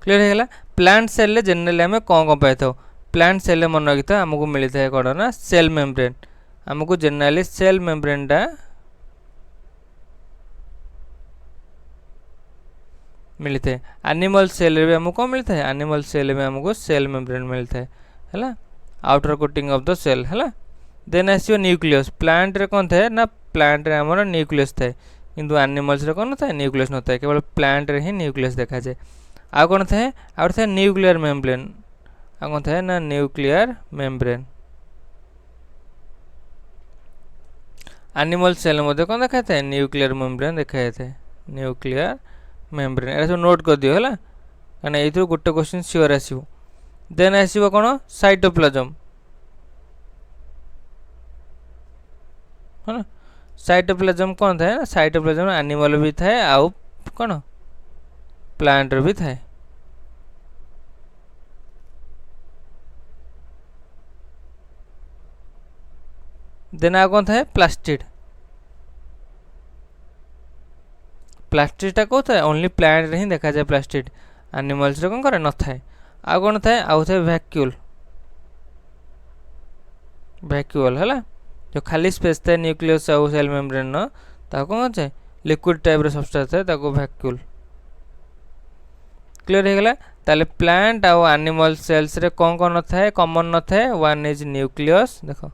Speaker 1: क्लियर होगा प्लांट सेल जनरली आम कौन पाई था प्लांट सेल मन रखी था आमको मिलता है कौन ना सेल मेम्ब्रेन आमको जनरली सेल मेम्ब्रेनटा मिलता है एनिमल सेल भी आमको कौन मिलता है एनिमल सेल में आमको सेल मेम्ब्रेन मिलता है outer coating of the cell है देन आसो न्यूक्लियस प्लांट रे कौन थाए ना प्लांट रे आमर न्यूक्लियस थाए किंतु एनिमल्स रे कौन थाए न्यूक्लियस न थाए केवल प्लांट रे ही न्यूक्लियस देखा जाए आ कौन थाए आ थाए न्यूक्लियर मेम्ब्रेन आ कौन थाए ना न्यूक्लियर मेम्ब्रेन एनिमल सेल मध्य कौन देखा था न्यूक्लियर मेम्ब्रेन देखा था न्यूक्लियर मेम्ब्रेन एटा सब नोट कर दियो है कहना ये गोटे क्वेश्चन सियोर आसो देन आसो कौन साइटोप्लाज्म है ना साइटोप्लाज्म कौन थाए ना साइटोप्लाज्म एनिमल भी थाए आउ कौन प्लांट भी थाए देन आ कौन थाए प्लास्टिड प्लास्टिडटा कौ थाए ओनली प्लांट रे ही देखा जाए प्लास्टिड एनिमल्स रे कौन करे न थाए आ कौन थाए आउ थाए वैक्यूल वैक्यूल है जो खाली स्पेस थाए न्यूक्लियस आउ सेल मेम्ब्रेन न ता कौन थाए लिक्विड टाइप रो सब्सटेंस थाए ताको वैक्यूल क्लियर हो गला ताले प्लांट आउ एनिमल सेल्स रे कौन कौन न थाए कॉमन न थाए वन इज न्यूक्लियस देखो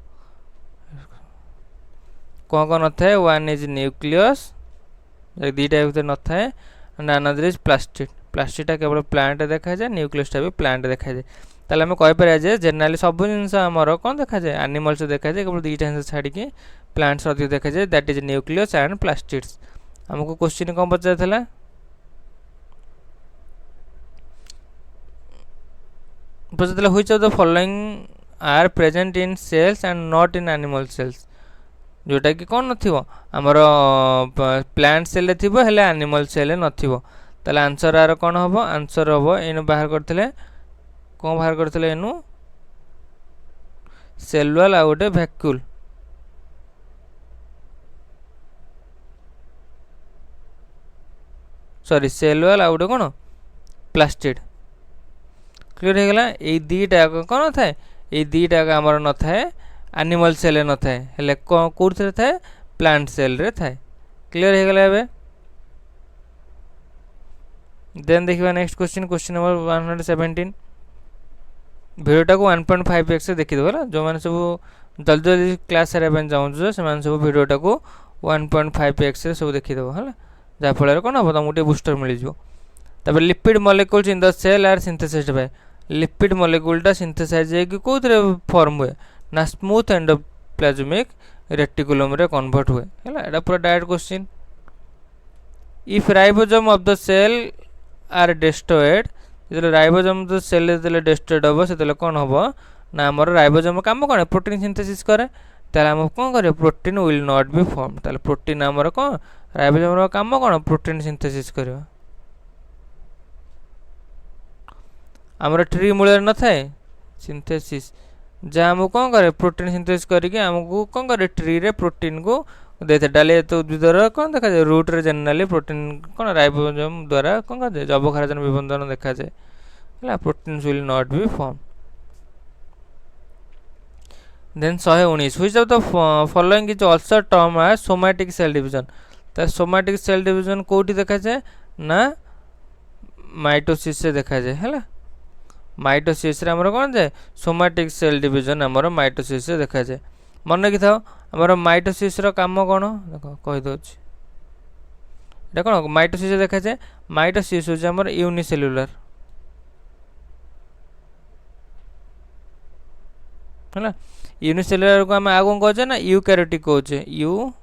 Speaker 1: कौन कौन न थाए वन इज न्यूक्लियस दीटा भीतर न थाए एंड अनदर इज प्लास्टिड प्लास्टिडटा केवल प्लांट देखा जाए न्यूक्लियसटा भी प्लांट देखा जाए ताले आम कहीपर जे जनरली सब जिन आमर कौन देखा जाए एनिमल्स देखा जाए केवल दुईटा जिन छाड़ी प्लांट्स अधिक देखा जाए that is nucleus and plastids आमको क्वेश्चन कौन पचार पचार which of the following are present in cells and not in animal cells जोटा कि कौन नथिबो हमर प्लांट सेल थिबो हेले एनिमल सेल नथिबो ताले आंसर आर कौन हबो आंसर हबो एनु बाहर करथिले कौन बाहर करथिले एनु सेल वॉल आ गोटे वैक्यूल सॉरी सेल वॉल आ गोटे कौन प्लास्टिड क्लियर हो गला ए दीटा कौन थाए ए दीटा हमर न थाए एनिमल सेल न थाए हेले कोथरे थाए प्लांट सेल रे थाए क्लियर हो गला एबे देन देखिबा नेक्स्ट क्वेश्चन नंबर 117 वीडियोटा को 1.5x देखि देबो जो माने सब जल्दी जल्दी क्लास सारे बन जाउँ जो से माने सब वीडियोटा को 1.5x रे सब देखि देबो हला जा फल कोन हो तुमको बूस्टर मिल जो तबे lipid molecules in the cell are synthesized by lipid मॉलिक्यूलटा सिंथेसाइज हे कि कोथरे फॉर्म हुए ना स्मूथ एंडोप्लाज्मिक रेटिकुलम रे कन्वर्ट हुए हैला एटा पूरा direct question if ribosome of the cell are destroyed जो राइबोसोम द सेल जे डिस्ट्रॉयड हो से कौन हम ना आमर राइबोसोम काम कौन प्रोटीन सिंथेसिस करे ताले हम कौन करे protein will not be form ताले प्रोटीन आमर कौन राइबोसोम काम कौन प्रोटीन सिंथेसिस करे आमर ट्री मूल न थाए सिंथेसिस जहाँ आमको कौन करे प्रोटीन सिंथेसिस करके आमको कौन करे ट्री रे प्रोटीन को देते डाले तो उद्भिदर कौन देखा जाए रूट रे जनरली प्रोटीन कौन राइबोसोम द्वारा कौन कर जबखारजन विबंधन देखा जाए है protein will not be form then 119 which of the following is also term as somatic cell division तो सोमैटिक सेल डिवीजन कोठी देखा जाए ना माइटोसिस से देखा जाए है माइटोसिस रे हमर कौन जाए सोमैटिक सेल डिवीजन हमर माइटोसिस से देखा जाए मन रखि था हमर माइटोसिस रो काम कौन देखो कहि दोछ एटा कौन माइटोसिस देखा जाए माइटोसिस हो हमर यूनिसेलुलर है यूनिसेलुलर को हम आगो कहचे ना यूकैरियोटिक कहचे यूकैरियोटिक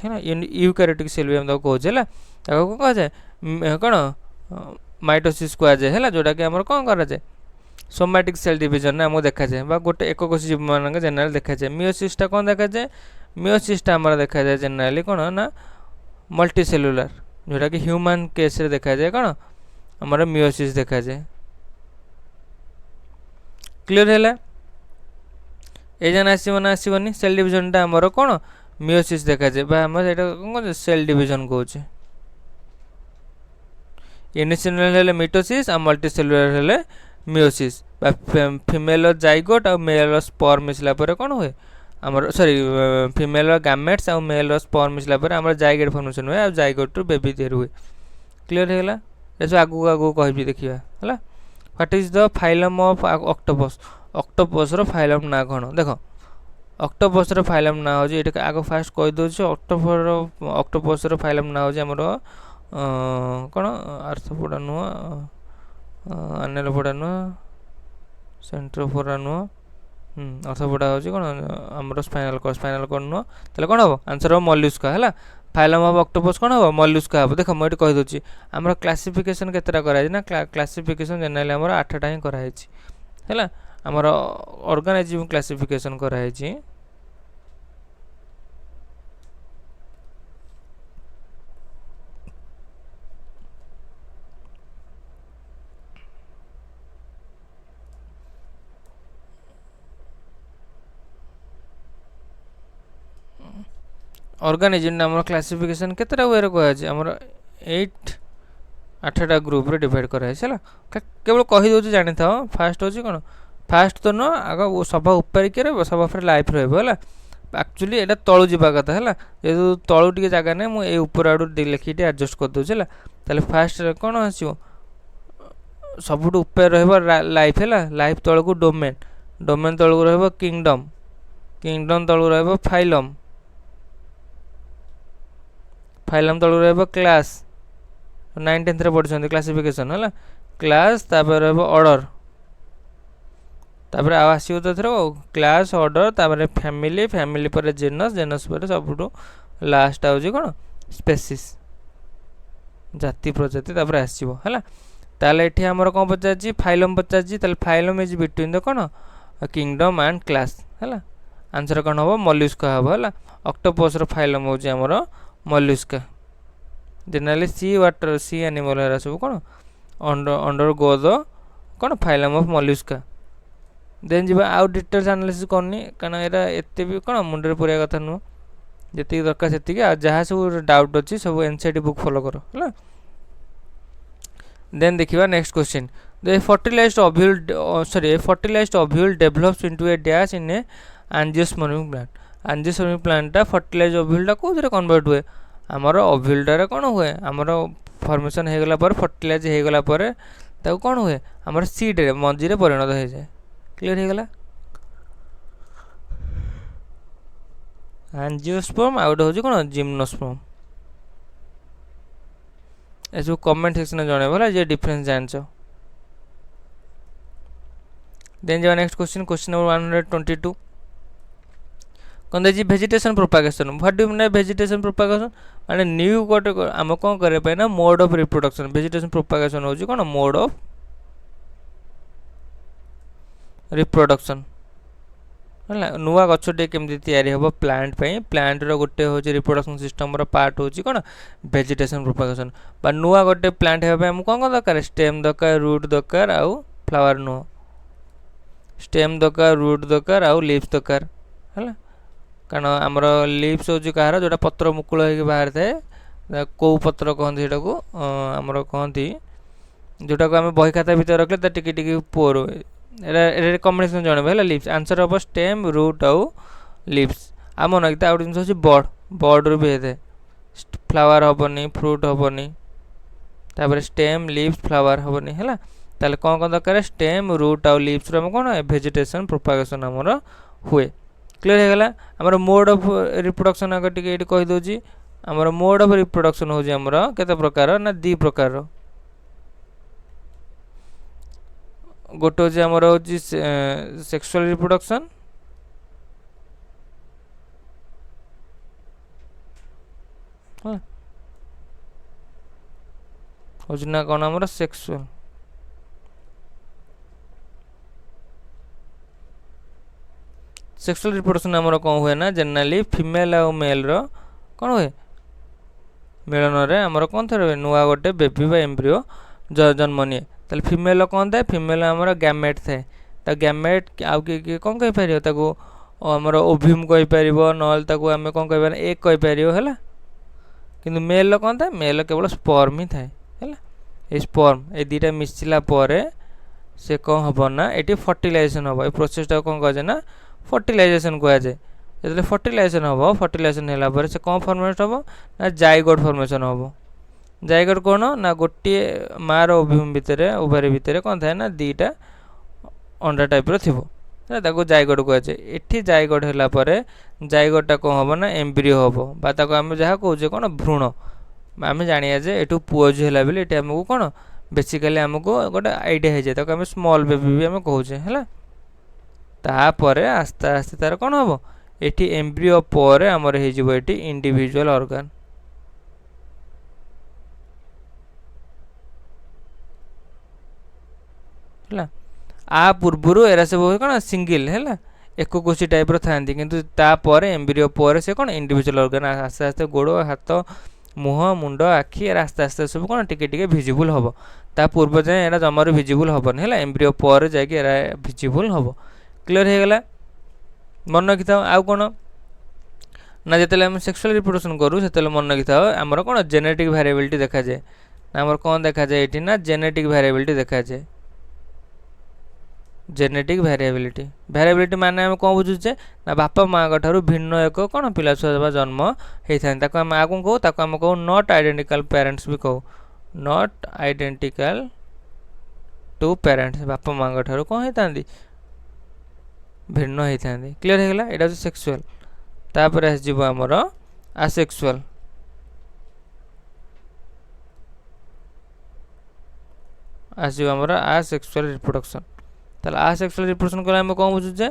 Speaker 1: है ना यूकैरियोटिक सेल भी हम कहचे है ताको कह जाए कौन माइटोसिस कह जाए है जोटा कि हमर कौन करा जाए सोमैटिक सेल डिवीजन ने हमको देखा जाए बा गोटे एककोश जीव मान जेनेल देखा जाए मियोसिसटा कौन देखा जाए मियोसिसटा हमर देखा जाए जेनेराली कौन ना मल्टीसेलुलर जोटा कि ह्यूमन केस रे देखा जाए कौन हमर मियोसिस देखा जाए क्लियर है ए जन आसीबो ना आसीबोनी सेल डिवीजनटा हमर कौन ମିଓସିସ୍ ଦେଖାଯାଏ ବା ଆମର ଏଇଟା କ'ଣ କହୁଛେ ସେଲ୍ ଡିଭିଜନ୍ କହୁଛେ। ୟୁନିସେଲୁଲାର ହେଲେ ମିଟୋସିସ୍ ଆଉ ମଲ୍ଟିସେଲୁଲାର ହେଲେ ମିଓସିସ୍ ବା ଫିମେଲ ଜାଇଗୋଟ୍ ଆଉ ମେଲ୍ ସ୍ପର୍ ମିଶିଲା ପରେ କ'ଣ ହୁଏ ଆମର ସରି ଫିମେଲ ଗାମେଟ୍ସ ଆଉ ମେଲ୍ ସ୍ପର୍ ମିଶିଲା ପରେ ଆମର ଜାଇଗୋଟ୍ ଫର୍ମେସନ୍ ହୁଏ ଆଉ ଜାଇଗୋଟ୍ରୁ ବେବି ତିଆରି ହୁଏ। କ୍ଲିୟର ହେଇଗଲା? ଏସବୁ ଆଗକୁ ଆଗକୁ କହିବି ଦେଖିବା ହେଲା। What is the phylum of octopus? ଅକ୍ଟୋପସ୍ର ଫାଇଲମ୍ ନାଁ କ'ଣ? ଦେଖ ଅକ୍ଟୋପସ୍ର ଫାଇଲମ୍ ନାଁ ହେଉଛି ଏଇଟା ଆଗ ଫାଷ୍ଟ କହିଦେଉଛି। ଅକ୍ଟୋପସ୍ର ଫାଇଲମ୍ ନାଁ ହେଉଛି ଆମର କ'ଣ ଆର୍ଥ୍ରୋପୋଡା ନୁହଁ, ଆନେଲୋପୋଡା ନୁହଁ, ସେଣ୍ଟ୍ରୋଫୋରା ନୁହଁ, ଆର୍ଥ୍ରୋପୋଡା ହେଉଛି କ'ଣ ଆମର ସ୍ପାଇନାଲ୍ କର୍ଡ ନୁହଁ। ତାହେଲେ କ'ଣ ହେବ? ଆନ୍ସର୍ ହେବ ମଲ୍ଲୁସ୍କା ହେଲା। ଫାଇଲମ୍ ଅଫ୍ ଅକ୍ଟୋପସ୍ କ'ଣ ହେବ? ମଲ୍ଲୁସ୍କା ହେବ। ଦେଖ ମୁଁ ଏଠି କହିଦେଉଛି ଆମର କ୍ଲାସିଫିକେସନ୍ କେତେଟା କରାଯାଇଛି ନା କ୍ଲାସିଫିକେସନ୍ ଜେନେରାଲି ଆମର 8ଟା ହିଁ କରାଯାଇଛି ହେଲା। ଆମର ଅର୍ଗାନିଜମ୍ କ୍ଲାସିଫିକେସନ୍ କରାଯାଇଛି ଅର୍ଗାନିଜମ୍ ଆମର କ୍ଲାସିଫିକେସନ୍ କେତେଟା ୱେରେ କୁହାଯାଇଛି ଆମର 8ଟା ଗ୍ରୁପ୍ରେ ଡିଭାଇଡ଼ କରାଯାଇଛି ହେଲା। କେବଳ କହିଦେଉଛି ଜାଣିଥାଅ। ଫାଷ୍ଟ ହେଉଛି କ'ଣ? ଫାଷ୍ଟ ତ ନୁହଁ, ଆଗ ସଭା ଉପରିକି ରହିବ, ସଭା ଉପରେ ଲାଇଫ୍ ରହିବ ହେଲା। ଆକ୍ଚୁଆଲି ଏଇଟା ତଳୁ ଯିବା କଥା ହେଲା, ଯେହେତୁ ତଳୁ ଟିକେ ଜାଗା ନାହିଁ ମୁଁ ଏଇ ଉପର ଆଡ଼ୁ ଲେଖିକି ଟିକେ ଆଡ଼ଜଷ୍ଟ କରିଦେଉଛି ହେଲା। ତାହେଲେ ଫାଷ୍ଟ କ'ଣ ଆସିବ? ସବୁଠୁ ଉପରେ ରହିବ ଲାଇଫ୍ ହେଲା। ଲାଇଫ୍ ତଳକୁ ଡୋମେନ୍, ଡୋମେନ୍ ତଳକୁ ରହିବ କିଙ୍ଗଡମ୍, କିଙ୍ଗଡମ୍ ତଳକୁ ରହିବ ଫାଇଲମ୍, ଫାଇଲମ୍ ତଳକୁ ରହିବ କ୍ଲାସ୍, 9th 10th ରେ ପଢ଼ିଛନ୍ତି କ୍ଲାସିଫିକେସନ୍ ହେଲା। କ୍ଲାସ୍ ତାପରେ ରହିବ ଅର୍ଡ଼ର, ତାପରେ ଆଉ ଆସିବ ତ ଏଥର କ୍ଲାସ୍ ଅର୍ଡ଼ର, ତାପରେ ଫ୍ୟାମିଲି, ଫ୍ୟାମିଲି ପରେ ଜେନସ୍, ଜେନସ୍ ପରେ ସବୁଠୁ ଲାଷ୍ଟ ହେଉଛି କ'ଣ? ସ୍ପେସିସ୍, ଜାତି ପ୍ରଜାତି ତାପରେ ଆସିବ ହେଲା। ତାହେଲେ ଏଠି ଆମର କ'ଣ ପଚାରିଛି? ଫାଇଲମ୍ ପଚାରିଛି। ତାହେଲେ ଫାଇଲମ୍ ଇଜ୍ ବିଟୱିନ୍ ଦ କ'ଣ? କିଙ୍ଗଡମ୍ ଆଣ୍ଡ କ୍ଲାସ୍ ହେଲା। ଆନ୍ସର୍ କ'ଣ ହେବ? ମଲ୍ଲୁସ୍କା ହେବ ହେଲା। ଅକ୍ଟୋପସ୍ର ଫାଇଲମ୍ ହେଉଛି ଆମର Mollusca. Generally sea water sea animal ଏରା ସବୁ କ'ଣ ଅଣ୍ଡର ଗୋ ଦ କ'ଣ ଫାଇଲମ୍ ଅଫ୍ ମଲ୍ଲୁସ୍କା। ଦେନ୍ ଯିବା ଆଉ ଡିଟେଲ୍ସ ଆନାଲିସିସ୍ କରୁନି କାରଣ ଏରା ଏତେ ବି କ'ଣ ମୁଣ୍ଡରେ ପୁରେଇବା କଥା ନୁହଁ। ଯେତିକି ଦରକାର ସେତିକି, ଆଉ ଯାହା ସବୁ ଡାଉଟ୍ ଅଛି ସବୁ NCERT ବୁକ୍ ଫଲୋ କର ହେଲା। ଦେନ୍ ଦେଖିବା next question. The fertilized ovule develops into a dash in a angiospermic plant. Angiospermic plantଟା fertilized ovuleଟା କେଉଁଥିରେ କନଭର୍ଟ ହୁଏ? ଆମର ଓଭ୍ୟୁଲଟାରେ କ'ଣ ହୁଏ? ଆମର ଫର୍ମେସନ୍ ହେଇଗଲା ପରେ, ଫର୍ଟିଲାଇଜ୍ ହେଇଗଲା ପରେ ତାକୁ କ'ଣ ହୁଏ? ଆମର ସିଡ଼୍ରେ ମଞ୍ଜିରେ ପରିଣତ ହେଇଯାଏ। କ୍ଲିୟର ହେଇଗଲା? ଆଞ୍ଜିଓସ୍ପର୍ମ ଆଉ ଗୋଟେ ହେଉଛି କ'ଣ? ଜିମ୍ନୋସ୍ପର୍ମ। ଏସବୁ କମେଣ୍ଟ ସେକ୍ସନରେ ଜଣାଇବ ହେଲା ଯେ ଡିଫରେନ୍ସ ଜାଣିଛ। ଦେନ୍ ଯିବା ନେକ୍ସଟ କ୍ୱେଶ୍ଚିନ୍। କ୍ୱେଶ୍ଚିନ୍ ନମ୍ବର 122 କ'ଣ ଦେଇଛି? Vegetation propagation. What do mean vegetation propagation? ମାନେ ନ୍ୟୁ ଗୋଟେ ଆମ କ'ଣ କରିବା ପାଇଁ ନା mode of reproduction. Vegetation propagation ହେଉଛି କ'ଣ? ମୋଡ୍ ଅଫ୍ ରିପ୍ରୋଡକ୍ସନ୍ ହେଲା। ନୂଆ ଗଛଟିଏ କେମିତି ତିଆରି ହେବ ପ୍ଲାଣ୍ଟ ପାଇଁ, ପ୍ଲାଣ୍ଟର ଗୋଟେ ହେଉଛି ରିପ୍ରୋଡକ୍ସନ୍ ସିଷ୍ଟମ୍ର ପାର୍ଟ ହେଉଛି କ'ଣ? Vegetation propagation. ବା ନୂଆ ଗୋଟେ ପ୍ଲାଣ୍ଟ ହେବା ପାଇଁ ଆମକୁ କ'ଣ ଦରକାର? ଷ୍ଟେମ୍ ଦରକାର, ରୁଟ୍ ଦରକାର ଆଉ ଫ୍ଲାୱାର ନୁହଁ। ଷ୍ଟେମ୍ ଦରକାର, ରୁଟ୍ ଦରକାର ଆଉ ଲିଭ୍ସ ଦରକାର ହେଲା। କାରଣ ଆମର ଲିଭ୍ସ ହେଉଛି କାହାର? ଯେଉଁଟା ପତ୍ର ମୁକୁଳ ହେଇକି ବାହାରିଥାଏ। କେଉଁ ପତ୍ର କହନ୍ତି ସେଇଟାକୁ? ଆମର କହନ୍ତି ଯେଉଁଟାକୁ ଆମେ ବହି ଖାତା ଭିତରେ ରଖିଲେ ତା ଟିକେ ଟିକେ ପୋର ଏଟା କମ୍ବିନେସନ୍ ଜଣାଇବ ହେଲା। ଲିଭ୍ସ ଆନ୍ସର୍ ହେବ ଷ୍ଟେମ୍, ରୁଟ୍ ଆଉ ଲିଭ୍ସ। ଆଉ ମନେ ରଖିଥାଏ ଆଉ ଗୋଟେ ଜିନିଷ ହେଉଛି ବଡ଼, ବଡ଼ରୁ ବି ହେଇଥାଏ। ଫ୍ଲାୱାର ହେବନି, ଫ୍ରୁଟ୍ ହେବନି, ତାପରେ ଷ୍ଟେମ୍, ଲିଭ୍ସ, ଫ୍ଲାୱାର ହେବନି ହେଲା। ତାହେଲେ କ'ଣ କ'ଣ ଦରକାର? ଷ୍ଟେମ୍, ରୁଟ୍ ଆଉ ଲିଭ୍ସରୁ ଆମେ କ'ଣ ଭେଜିଟେସନ୍ ପ୍ରୋପାଗେସନ୍ ଆମର ହୁଏ। କ୍ଲିୟର ହେଇଗଲା? ଆମର ମୋଡ୍ ଅଫ୍ ରିପ୍ରୋଡକ୍ସନ୍ ଆଗ ଟିକେ ଏଇଠି କହିଦେଉଛି। ଆମର ମୋଡ୍ ଅଫ୍ ରିପ୍ରୋଡକ୍ସନ୍ ହେଉଛି ଆମର କେତେ ପ୍ରକାର ନା 2 ପ୍ରକାରର। ଗୋଟେ ହେଉଛି ଆମର ହେଉଛି ସେକ୍ସୁଆଲ୍ ରିପ୍ରୋଡକ୍ସନ୍, ହେଉଛି ନା କ'ଣ ଆମର ସେକ୍ସୁଆଲ୍। ସେକ୍ସୁଆଲ୍ ରିପ୍ରୋଡକ୍ସନ୍ ଆମର କ'ଣ ହୁଏ ନା ଜେନେରାଲି ଫିମେଲ୍ ଆଉ ମେଲ୍ର କ'ଣ ହୁଏ? ମିଳନରେ ଆମର କ'ଣ ଥରେ ହୁଏ? ନୂଆ ଗୋଟେ ବେବି ବା ଏମ୍ବ୍ରିଓ ଜନ୍ମ ନିଏ। ତାହେଲେ ଫିମେଲ୍ କ'ଣ ଥାଏ? ଫିମେଲ୍ ଆମର ଗ୍ୟାମେଟ୍ ଥାଏ। ତା ଗ୍ୟାମେଟ୍ ଆଉ କିଏ କିଏ କ'ଣ କହିପାରିବ? ତାକୁ आमर ओव्यूम कहीपर ना कौन कह एक कहीपर है कि मेल कौन था मेल केवल स्पर्म ही थाए है स्पर्म ए दुटा मिसला से कौन हम ना ये फर्टिलाइजेशन हम ये प्रोसेसटा कौन कहे ना फर्टिलाइजेशन कहुए जो फर्टिलाइजेशन हम फर्टिलाइजेशन है से कौन फर्मेशन हम ना जाइगोट फर्मेशन हम जाइगोट कौन ना गोटे मार ओव्यूम भितर ओभारी भितर कौन थाए ना दुटा अंडा टाइप थी जाइगोट कहुए ये जाइगोट है जाइगोटा कौन हम ना एम्ब्रियो हम आम जहाँ कहे कौन भ्रूण आम जाना जे ये पुओ झी है बोली ये आमको कौन बेसिकली आमको गोटे आइडिया हो जाए आम स्मॉल बेबी भी आम कहे है तापर आस्ते आस्ते तार कौन हम ये एम्ब्रियो पर आमर हो इंडिविजुअल ऑर्गन है आ पूर्वर एरा सब कौन सिंगल है एक कोशी टाइप था किंतु तापर एम्ब्रियो पर से कौन इंडिविजुअल ऑर्गन आस्ते आस्ते गोड़ हाथ मुह मुंड आखि आस्ते आस्ते सब कौन टिके भिजिबल हम ता पूर्व जाए एरा जमार भिजिबल हेन है एम्ब्रियो पर जाए भिजिबल हम क्लियर हो गला मन रखी था आउ कौन ना जिते आम सेक्सुअल रिप्रोडक्शन करूँ से मन रखी था आमर कौन जेनेटिक वेरिएबिलिटी देखा जाए आमर कौन देखा जाए ये ना जेनेटिक वेरिएबिलिटी देखा जाए जेनेटिक वेरिएबिलिटी माने आम कौन बुझुचे ना बापा माँ ठारू भिन्न एक कौन पिला छुआ जन्म होता है आम आगे कहूँ आम कहूँ नॉट आइडेंटिकल पेरेंट्स भी कहूँ नॉट आइडेंटिकल टू पेरेंट्स बापा माँ ठारू कौन होता भिन्न होता है क्लीयर हो गला यहाँ सेक्सुअल तापर आसजिव आमर आसेक्सुअल आसजिव आमर आसेक्सुअल रिप्रोडक्शन ताल आसेक्सुअल रिप्रोडक्शन कले आम कौन बुझुचे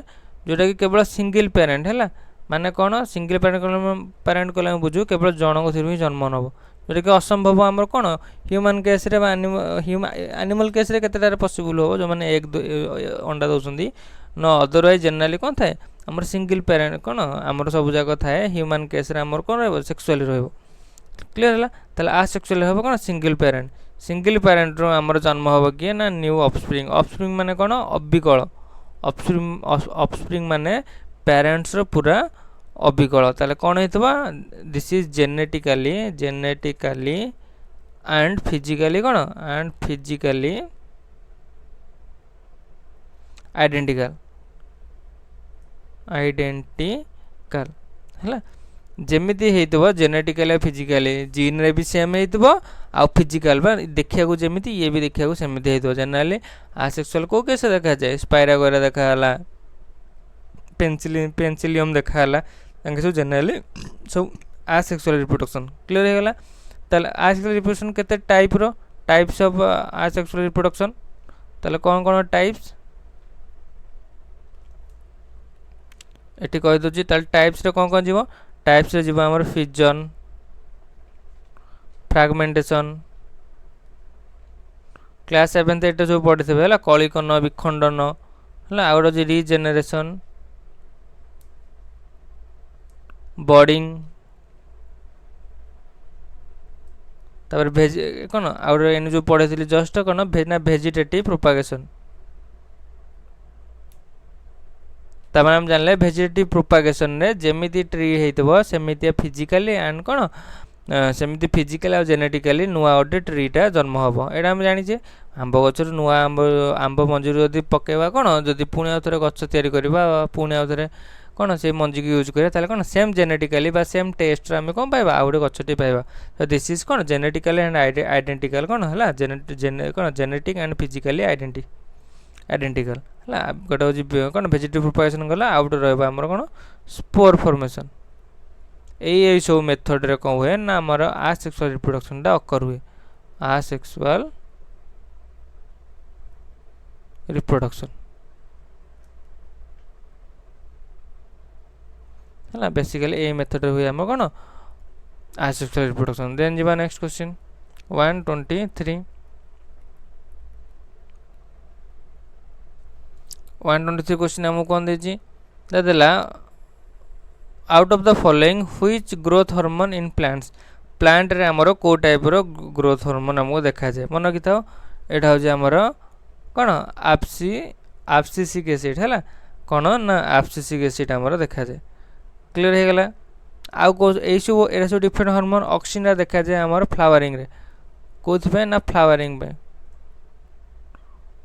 Speaker 1: जोटा कि केवल सिंगल पेरेंट है माने कौन सिंगल पेरेंट कले बुझू केवल जनक थ्रू ही जन्म नब जोटा कि असंभव आमर कौन ह्यूमन केस एनिमल केस केतेटार पॉसिबल हो जो मैंने एक अंडा दौरान न अदरवाइज जेनराली कौन थाए आमर सिंगल पेरेंट कौन आमर सब जाक थाए ह्यूमन केस आमर कौन रही सेक्सुअली रहिबो क्लियर है ताले आसेक्सुअल हम कौन सिंगल पेरेंट रो आमर जन्म हम किए ना न्यू ऑफस्प्रिंग माने कौन अबिकल ऑफस्प्रिंग माने पेरेंट्स रो पूरा अबिकल ताले कौन होइतबा this is genetically and physically कौन एंड फिजिकली आइडेंटिकल है जमीती होइतबो जेनेटिकली फिजिकली जीन रे भी सेम होइतबो आ फिजिकल बा देखिया को जमीती ये भी देखिया को सेमिति होइतबो जनरली आसेक्सुअल को कैसे देखा जाए स्पाइरागोरा देखा हला पेंसिलियम देखा हला तांके सब जनरली सब आसेक्सुअल रिप्रोडक्शन क्लियर हो गला ताले आसेक्सुअल रिप्रोडक्शन केते टाइप रो टाइप्स ऑफ आसेक्सुअल रिप्रोडक्शन ताले कौन कौन टाइप्स एटी कहि दोजी ताले टाइप्स रे कौन जीवो टाइप्स रे जीवो हमर फिजन फ्रैगमेंटेशन क्लास 7 एटा जो पढ़ी थे है कलिकन विखंडन है आउट जी रिजेनेरेशन बॉडिंग तापर भेज कौन आउट एन जो पढ़ी थी जस्ट कौन ना भेजिटेटिव प्रोपागेशन तमाम हम जानले भेजिटेटिव प्रोपागेशन रे जेमिति ट्री हेइतबो सेमिति फिजिकली एंड कौन सेमिति फिजिकली और जेनेटिकली नुआ गोटे ट्रीटा जन्म हम एटा हम जानी आंब गचर नुआ आंब मंजी जदि पकेवा कौन जदि पुणी आउ थे गच तैयारी करवा पुणी आउ थे कौन से मंजी की यूज करा ताले कौन सेम जेनेटिकली बा सेम टेस्ट आम कौन पाइबा आउ गोटे गचटी पाइबा तो दिस इज कौन जेनेटिकली एंड आइडेंटिकल कौन है कौन जेनेटिक एंड फिजिकली आइडेंटिकल है गोटे हूँ कौन भेजिटेटिव प्रोपागेशन गला आउ गोटे रहा कौन स्पोर फॉर्मेशन यही सब मेथड रे कौन हुए ना आमर आसेक्सुअल रिप्रोडक्शन टा अकर हुए आसेक्सुअल रिप्रोडक्शन है बेसिकली यही मेथड हुए आम कौन आसेक्सुअल रिप्रोडक्शन देन जीवा नेक्स्ट क्वेश्चन 123 क्वेश्चन आमको कौन देजी देला out of the following which growth hormone in plant रे हमरो को टाइप रो ग्रोथ हार्मोन हमको देखा जाए मन रखिथाओ एटा हो जे हमरो कोन एसिटिक एसिड हैला कौन ना एब्सिसिक एसिड आमर देखा जाए। क्लियर हो गला। आउ को ए सब एरा सब डिफरेंट हार्मोन ऑक्सिन देखा जाए आमर फ्लावरिंग रे कोथि ना फ्लावरिंग पे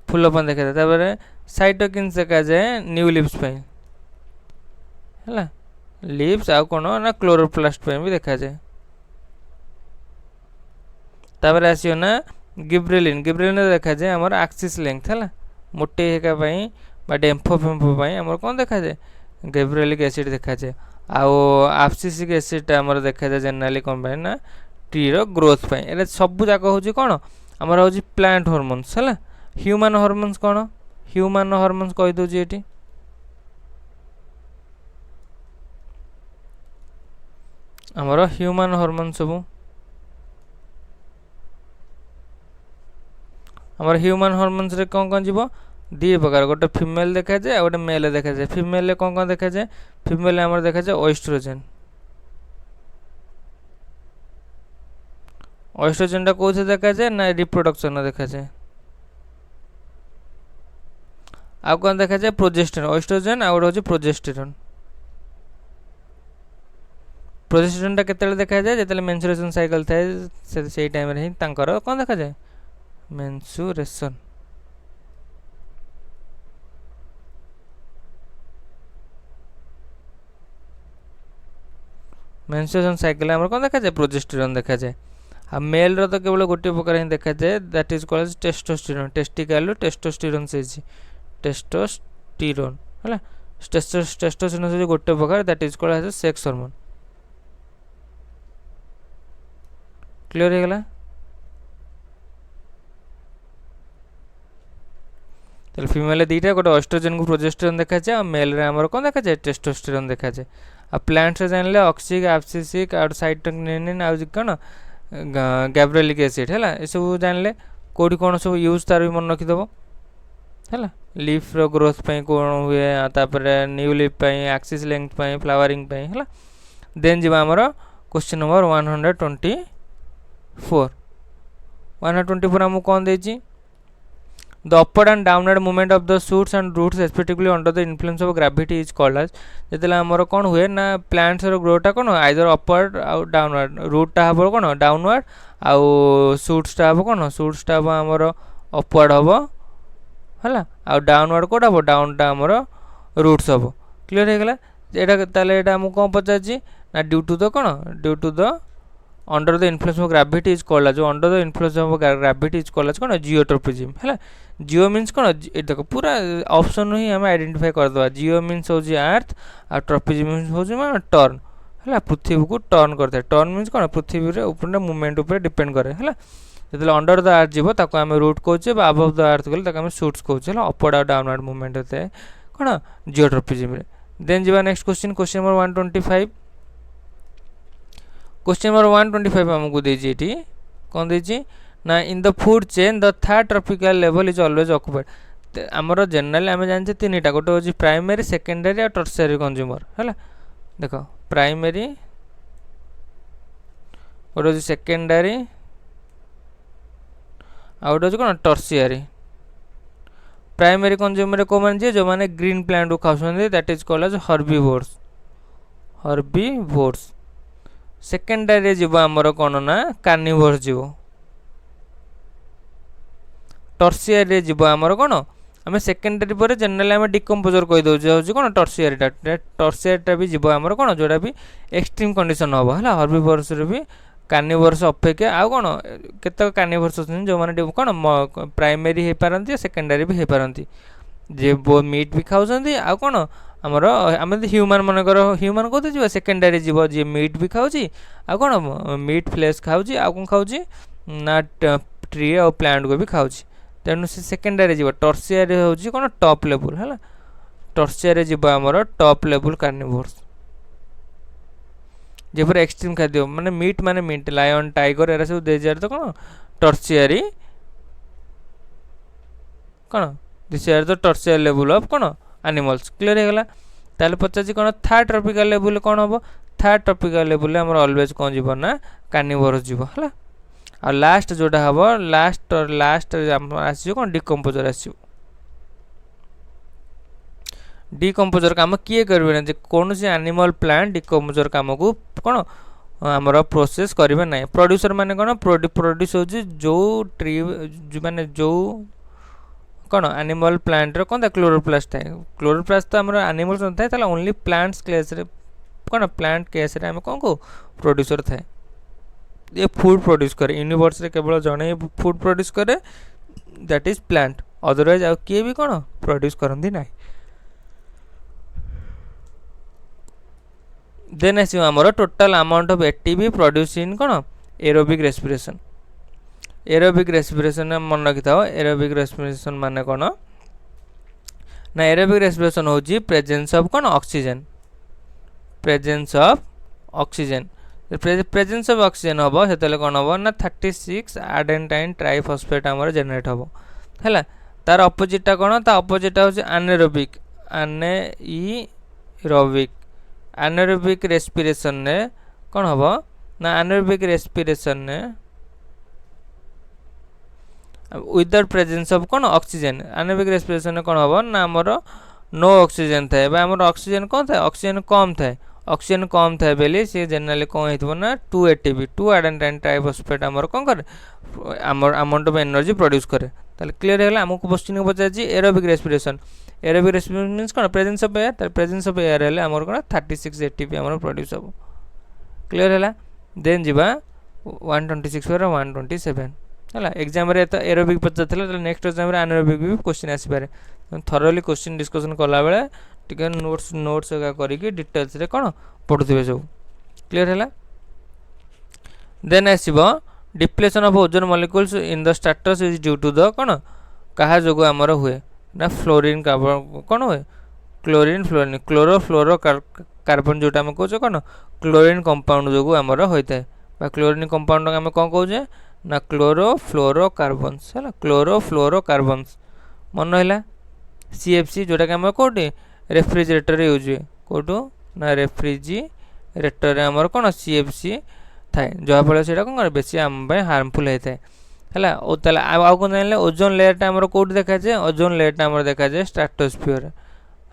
Speaker 1: फूलपन देखा जाए। साइटोकिन्स देखा जाए न्यू लिव्स पे है लिव्स आउ कौन ना क्लोरोप्लास्ट पे भी देखा जाए। तापर आसियो ना गिब्रेलिन गिब्रेलिन देखा जाए आमर एक्सिस लेंथ है मोटे हेका पई बा डेम्फो फेम्फो पई आमर कौन देखा जाए गिब्रेलिक एसिड देखा जाए। आउ एब्सिसिक एसिड आमर देखा जाए जनरली कौन पई ना ट्री रो ग्रोथ पई। एरा सब जाक होची कौन आमर होची प्लांट हार्मोन्स है। ह्यूमन हार्मोन्स कौन ह्यूमन हार्मोन्स कहि दोजी एटी आमर ह्यूमन हार्मोन सब आमर ह्यूमन हार्मोन्स रे कौन कौन जीवो दी प्रकार गोटे फीमेल देखा जाए गोटे मेल देखा जाए। फीमेल कौन कौन देखा जाए फीमेल आमर देखा जाए ओएस्ट्रोजन ओएस्ट्रोजन टा कोथे देखा जाए ना रिप्रोडक्शन देखा जाए। आउ कौन देखा जाए प्रोजेस्टेरॉन ओएस्ट्रोजन आउ गोटे प्रोजेस्टेरॉन। प्रोजेस्टेरॉन टा केते देखा जाए जेते मेंस्ट्रुएशन साइकिल थाए से टाइम रे ही तांकर कौन देखा जाए मेंस्ट्रुएशन। मेंस्ट्रुएशन साइकिल आमर कौन देखा जाए प्रोजेस्टेरॉन देखा जाए। आ मेल रो तो केवल गोटे प्रकार ही देखा जाए that is called testosterone testicle testosterone से टेस्टोस्टेरोन है टेस्टोस्टेरोन से गोटे प्रकार that is called as sex hormone. Clear हो गला। तो फीमेल दीटा गोटे ऑस्ट्रोजन को प्रोजेस्टेरॉन देखा जाए और मेल रे हमर कोन देखा जाए टेस्टोस्टेरोन देखा जाए। आ प्लांट रे जानले ऑक्सिक एब्सिसिक और साइटोकिनिन आ कोन गैब्रेलिक एसिड है ए सब जानले कोडी कोन सब यूज तार भी मन रखि दबो है लीफ रो ग्रोथ पे कोन हुए तापर न्यू लीफ पे एक्सिस लेंथ पे फ्लावरिंग पे है। देन जीवा हमर क्वेश्चन नंबर 124 हमको कौन देछि the upward and downward movement of the shoots and roots respectively under the influence of gravity is called as जेतले हमर कौन हुए ना प्लांट्स रो ग्रोटा कौन आइदर अपवर्ड आउ डाउनवर्ड रूटटा हबो कौन डाउनवर्ड आउ शूट्सटा हबो कौन शूट्सटा हबो हमर अपवर्ड हबो है आउ डाउनवर्ड कोड हबो डाउनटा हमर रूट्स हबो। क्लियर हो गला। एटा ताले एटा हमको कौन पचाछि ना ड्यू टू द कौन due to the under the influence of gravity is called जो under the influence of gravity is called कौन जियोट्रोपिज्म है। जियो मीन्स कौन देखो पूरा ऑप्शन ही हमें आइडेंटिफाई कर दवा। जियो मीन्स हो अर्थ और ट्रोपिज्म मीन्स हो टर्न है पृथ्वी को टर्न करता है। टर्न मीन्स कौन पृथ्वी रे ऊपर मूवमेंट ऊपर डिपेंड करे है। जो अंडर द अर्थ जीव ताको आम रूट कहचे अबव द अर्थ गले ताको आम शूट्स कहचे अपवर्ड और डाउनवर्ड मूवमेंट होता है कौन जियोट्रोपिज्म रे। देन जीवा next question question number 125 question number 125 हमको देछि एठी कोन देछि ना in the food chain the third tropical level is always occupied. हमर जनरली आम जानते तीनटा गोटे होछि प्राइमरी सेकेंडरी और टर्शियरी कंज्यूमर है। देखो प्राइमरी गोटे होछि सेकेंडरी आ गोटे होछि कोन टर्शियरी। प्राइमरी कंज्यूमर को मान जे जो माने ग्रीन प्लांट को खाउछन that is called as herbivores herbivores. Secondary जीव आमर कौन ना कार्निवोर्स जीव। टर्शियरी जीव आमर कौन आम सेकेंडरी पर जनरली आम डिकम्पोजर कही दौचे कौन टर्शियरीटा भी जीव आमर कौन जोटा भी एक्सट्रीम कंडीशन हम है। हर्बीवोर्स भी कार्निवोर्स अपेक्षा आउ कौन केतक कार्निवोर्स अच्छे जो मैंने कौन प्राइमरी हो पारती सेकेंडरी भी हो पारती जे मीट भी खाऊँ आउ कौन आमर आम ह्यूमन मनकर ह्यूमन कहते जी सेकेंडरी जीव जी मीट भी खाऊँ आ कौन मीट फ्लेश खाऊँ आ कौन खाऊँ ना ट्री और प्लांट को भी खाऊँ तेणु से सेकेंडरी जीव। टर्शियरी हूँ कौन टॉप लेवल है। टर्शियरी जीव आमर टॉप लेवल कार्निवोर्स जेपर एक्सट्रीम खाद्य माने मीट लायन टाइगर एरा सब दे जाए तो कौन टर्शियरी कौन this are the tertiary level of कौन एनिमल्स। क्लियर हो गला। ताले पचासी कौन थर्ड ट्रॉपिकल लेवल कौन हम थर्ड ट्रॉपिकल लेवल आमर ऑलवेज कौन जीव ना कार्निवोरस जीव है। आ लास्ट जोटा हम लास्ट आसी कौन डिकम्पोजर आस डिकम्पोजर काम किए करेंगे ना कौन सी एनिमल प्लांट डिकम्पोजर काम को कौन आमर प्रोसेस करेंगे ना प्रोड्यूसर माने कौन प्रोड्यूस हो जो ट्री माने जो कौन एनिमल प्लांट कौन था क्लोरोप्लास्ट थाए क्लोरोप्लास्ट तो आम एनिमल्स न थाए ओनली प्लांट्स केस कौन प्लांट केस आम कौन को प्रोड्यूसर थाए ये फूड प्रोड्यूस करे यूनिवर्स रे केवल जड़े फूड प्रोड्यूस करे दैट इज प्लांट अदरवाइज आ किए भी कौन प्रोड्यूस करती ना देन आस total amount of ATP produce in कौन एरोबिक रेस्पिरेशन एरोबिक रेस्पिरेशन मन रखि था एरोबिक रेस्पिरेशन माने कौन ना एरोबिक रेस्पिरेशन हूँ प्रेजेंस ऑफ कौन oxygen presence of oxygen presence of oxygen हम से कौन हम ना 36 एडेनटाइन ट्राइफॉस्फेट आमर जेनेरेट हम है तार अपोजिटा कौन ता अपोजिटा हूँ एनारोबिक एनारोबिक रेस्पिरेशन ने कौन हम ना एनारोबिक रेस्पिरेशन ने विदाउट प्रेजेंस ऑफ कौन ऑक्सीजन एनारोबिक रेस्पिरेशन कौन हम ना आमर नो ऑक्सीजन थाए आमर ऑक्सीजन कौन था ऑक्सीजन कम थाए बेली सी जनरली कौन हो ना 2 ATP 2 एडेनटाइन ट्राइफॉस्फेट आमर कौन करे आमर अमाउंट ऑफ एनर्जी प्रोड्यूस करे ताले क्लियर है आमको क्वेश्चन पचार एरोबिक रेस्पिरेशन मीन्स कौन presence of air presence of air है आमर कौन 36 ATP आमर प्रोड्यूस हम क्लियर है देन जीवा 126 पर 127 है एग्जाम तो एरोबिक पचार नेक्स्ट एग्जाम एनारोबिक भी क्वेश्चन आसपे थरोली क्वेश्चन डिस्कसन कला बेले टिके नोट्स करके डिटेल्स रे कौन पढ़ुवे सब क्लियर है देन आसब depletion of ozone molecules in the stratus is due to the कौन कहा जो आमर हुए ना फ्लोरीन कार्बन कौन हुए फ्लोरीन क्लोरो कार्बन जोटा आम कहे कौन क्लोरीन कंपाउंड जो आमर होता है क्लोरीन कंपाउंड आम कौन कहे ना क्लोरोफ्लोरोकार्बन्स है क्लोरोफ्लोरोकार्बन्स मन है CFC जोटा कि आम कौटी रेफ्रिजरेटर यूज हुए कौटू ना रेफ्रिजरेटर आमर कौन CFC थाए जहाँफल से कौन कर बेसी आम हार्मफुल होता है है आउ कौन जान ओजोन लेयरटा आमर कौट देखा जाए ओजोन लेयरटा आमर देखा जाए स्ट्राटोस्फियर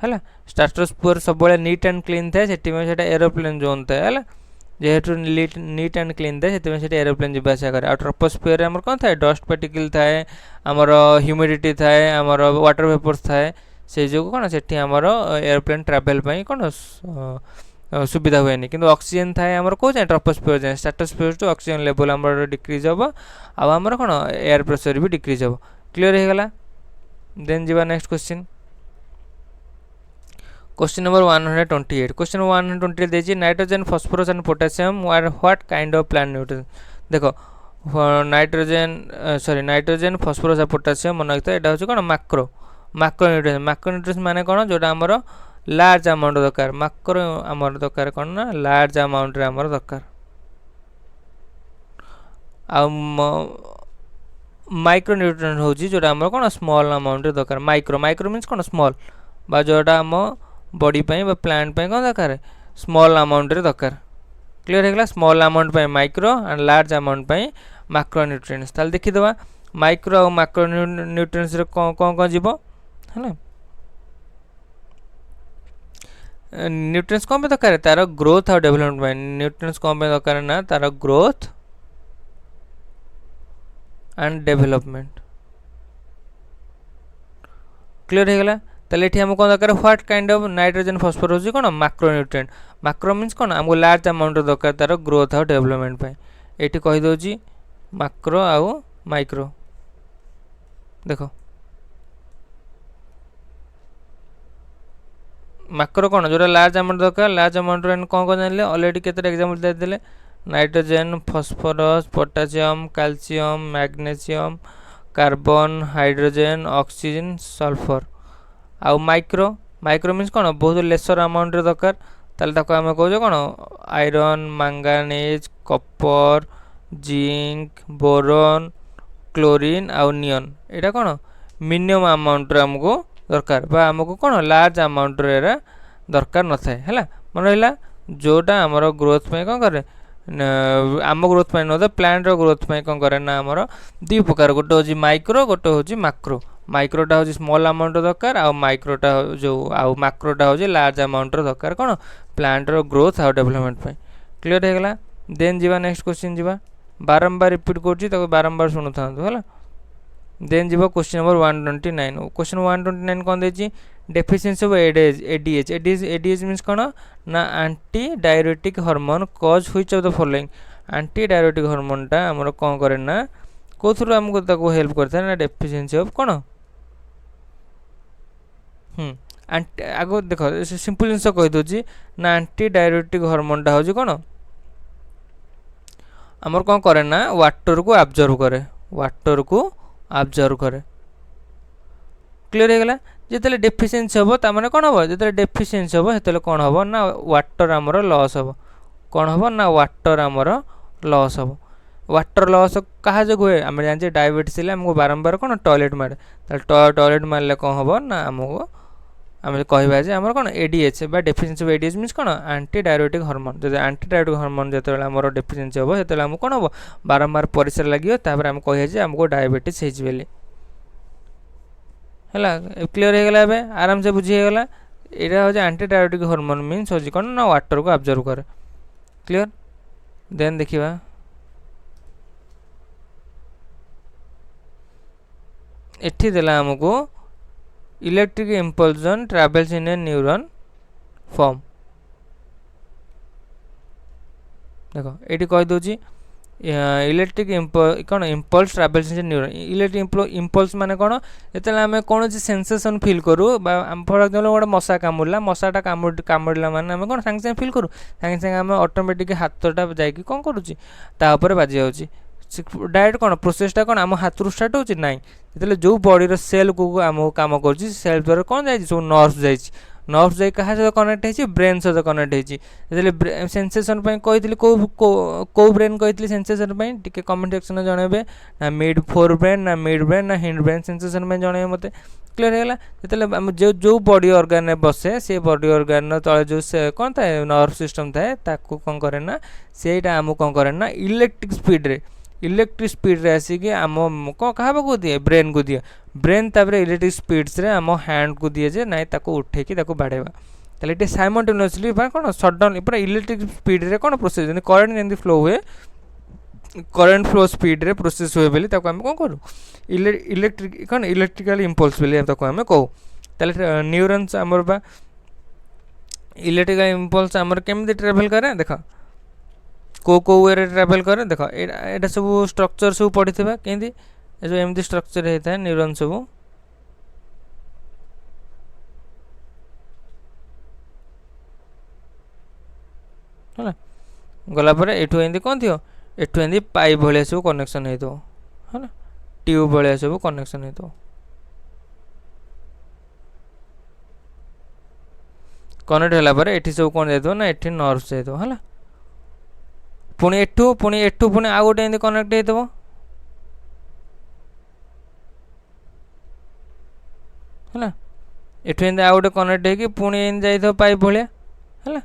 Speaker 1: है स्ट्राटोस्फियर सब नीट एंड क्लीन थाए से एरोप्लेन जोन थाए है जेहेतु नीट एंड क्लीन थाए से एरोप्लेन जी आसा करे ट्रोपोस्फियर आमर कौन थाए डस्ट पार्टिकल थाए आमर ह्यूमिडिटी थाए आमर वाटर वेपर्स थाए से जो कौन से आमर एरोप्लेन ट्रावेल कौन सुविधा हुए कि ऑक्सीजन थाए आमर कौ जाए ट्रोपोस्फियर जाए स्ट्राटोस्फियर टू ऑक्सीजन लेवल आमर डिक्रीज हम आमर कौन एयर प्रेशर भी डिक्रीज हम क्लियर हो गला देन जीवा नेक्स्ट क्वेश्चन नंबर 128 क्वेश्चन 128 देखिए nitrogen phosphorus and potassium are what kind of plant nutrients देखो नाइट्रोजन फॉस्फोरस और पोटेशियम मन रखता है यहाँ हूँ कौन माक्रो न्यूट्रिएंट्स माने कौन जोटा आमर लार्ज अमाउंट दरकार माक्रो आमर दरकार कौन ना लार्ज अमाउंट रे आमर दरकार आ माइक्रो न्यूट्रिएंट हूँ जोटा आमर कौन स्मॉल अमाउंट रे दरकार माइक्रो मीन्स कौन स्मॉल बा जोटा आम बॉडी पे प्लांट पे कौन दरकार स्मॉल अमाउंट रे दरकार क्लियर है स्मॉल अमाउंट पे माइक्रो एंड लार्ज अमाउंट पे माक्रो न्यूट्रिएंट्स ताल देखीदवा माइक्रो और माक्रो न्यूट्रिएंट्स रे कौन कौन जीव है न्यूट्रिएंट्स कौन पे दरकार तार ग्रोथ और डेवलपमेंट न्यूट्रिएंट्स कौन पे दरकार ना तार ग्रोथ एंड डेवलपमेंट क्लियर हो गला ताले एठी हम कौन दरकार what kind of nitrogen phosphorus कौन माक्रो न्यूट्रिएंट माक्रो मीन्स कौन हमको लार्ज अमाउंट दरकार तार ग्रोथ और डेवलपमेंट पे एठी कहि दोजी माक्रो आउ माइक्रो देखो माक्रो कौन जो लार्ज अमाउंट दरकार लार्ज अमाउंट रे कौन कौन जानले ऑलरेडी केते एग्जांपल दे देले nitrogen phosphorus potassium calcium magnesium carbon hydrogen oxygen sulphur आउ माइक्रो मीन्स कौन बहुत लेसर अमाउंट रे दरकार ताले ताको आमे कहू कौन iron manganese copper zinc boron chlorine आउ नियन एटा कौन मिनिमम अमाउंट रे हमको दरकार बा हमको कौन लार्ज अमाउंट रे दरकार न थाए है मन रहा जोटा आमर ग्रोथ पे कौन करे आम ग्रोथ पे न प्लांट रो ग्रोथ पे कौन करे ना आमर दी प्रकार गोटे हूँ माइक्रो गोटे हूँ माक्रो माइक्रोटा हो स्मॉल अमाउंट दरकार आ माइक्रोटा जो आउ मैक्रोटा हो लार्ज अमाउंट दरकार कौन प्लांट रो ग्रोथ आ डेवलपमेंट पे क्लियर हो गला देन जीवा नेक्स्ट क्वेश्चन जीवा बारंबार रिपीट करछि ताको बारंबार सुनु थांतु हला देन जीवा क्वेश्चन नंबर 129 क्वेश्चन 129 कोन देछि डेफिशिएंसी ऑफ एडीएच मींस कोन ना anti diuretic hormone cause which of the following anti diuretic hormone टा हमर कोन करे ना कोथुर हमको ताको हेल्प करता है ना डेफिशिएंसी ऑफ कोन आगो देखो सिंपल जिनस कहि दोछि ना एंटी डायरेटिक हार्मोन टा होछि कोन हमर कोन करे ना वाटर को अब्जॉर्ब करे क्लियर हो गला जेतले डेफिशिएंसी होबो ता माने कोन होबो जेतले डेफिशिएंसी होबो हेतले कोन होबो ना वाटर हमर लॉस होबो कोन होबो ना वाटर हमर लॉस होबो वाटर लॉस कहा जो हुए आम जान डायबिटीज हमको बारंबार कौन टॉयलेट मारे टॉयलेट मारे कौन हम ना आमको आम कहवा जे आम कौन एडीएच बा डेफिशिएंसी ऑफ एडीएच मींस कौन एंटी डायरेटिक हार्मोन जो एंटी डायरेटिक हार्मोन जो आम डेफिशिएंसी हम से आमको कौन हम बारंबार परिश्रा लगे तापर आम कहे आमको डायबिटीज होली है क्लीयर हो गला आराम से बुझीगला यहाँ हूँ एंटी डायरेटिक हार्मोन मीन्स हूँ कौन ना वाटर को अब्जर्व करे क्लीयर देन देखा एठी देला हमको इलेक्ट्रिक इम्पल्सन ट्रैवल्स इन ए न्यूरॉन फॉर्म देखो एठी कहि दोची इलेक्ट्रिक कौन इम्पल्स ट्रैवल्स इन न्यूरॉन इलेक्ट्रिक इम्पल्स माने कौन जेतेला आमे कौन सेंसेशन फील करू फॉर एग्जांपल गोटे मशा कामुड़ला मशाटा कामुड़ला माने आमे कौन संगे संगे फील करू संगे संगे आमे ऑटोमेटिक हाथटा जाइकी कौन करूची ता ऊपर बाजी जाउची डायरेक्ट कौन प्रोसेसटा कौन आम हाथ स्टार्ट होची नाई जो जो बॉडी सेल को आम काम कर सेल द्वारा कौन जाइए सब नर्व्स जाए क्या सहित कनेक्ट होती ब्रेन सहित कनेक्ट होती सेंसेशन कही कौ ब्रेन कही सेंसेशन टी कमेंट सेक्शन जनइबे ना मिड फोर ब्रेन ना हिंड ब्रेन सेंसेशन जनइबे मत क्लीयर होगा जो जो जो बॉडी ऑर्गन बसे से बॉडी ऑर्गन तले जो कौन था नर्व सिस्टम थाए ताकू कौन करे ना सेटा आम कौन करे ना इलेक्ट्रिक स्पीड रे आसिक आम क्या को दिए ब्रेन को दिए ब्रेन तापर इलेक्ट्रिक स्पीड्स रे आम हैंड को दिए जे नाई ताको उठेकी ताको बाड़ेबा ताले इटे साइमल्टेनियसली कौन सडन पूरा इलेक्ट्रिक स्पीड रे कौन प्रोसेस जमी करेन्ट जमी फ्लो हुए करेन्ट फ्लो स्पीड रे प्रोसेस हुए बोली ताको आम कौन करूँ इलेक्ट्रिक कौन इलेक्ट्रिकल इम्पल्स बोली ताको आम कहू ताले न्यूरॉन्स आमर बा इलेक्ट्रिकल इम्पल्स आमर केमती ट्रेवल करे देख को वे ट्रावेल करे देख एटा सब स्ट्रक्चर सब पढ़ी केमती जो एमती स्ट्रक्चर होता है न्यूरॉन सब है गलापर एठू एमती कौन थी एठू एमती पाइप भाया सब कनेक्शन होता है ट्यूब भाया सब कनेक्शन होता कनेक्ट होला एठी सब कौन जाइए ना एठी नर्व्स जाइए है पुणी एठू पुणी आउ गोटे एमती कनेक्ट होता है एठू एमती आउ गोटे कनेक्ट होगी पुणी एमती जाइए पाइप भाया है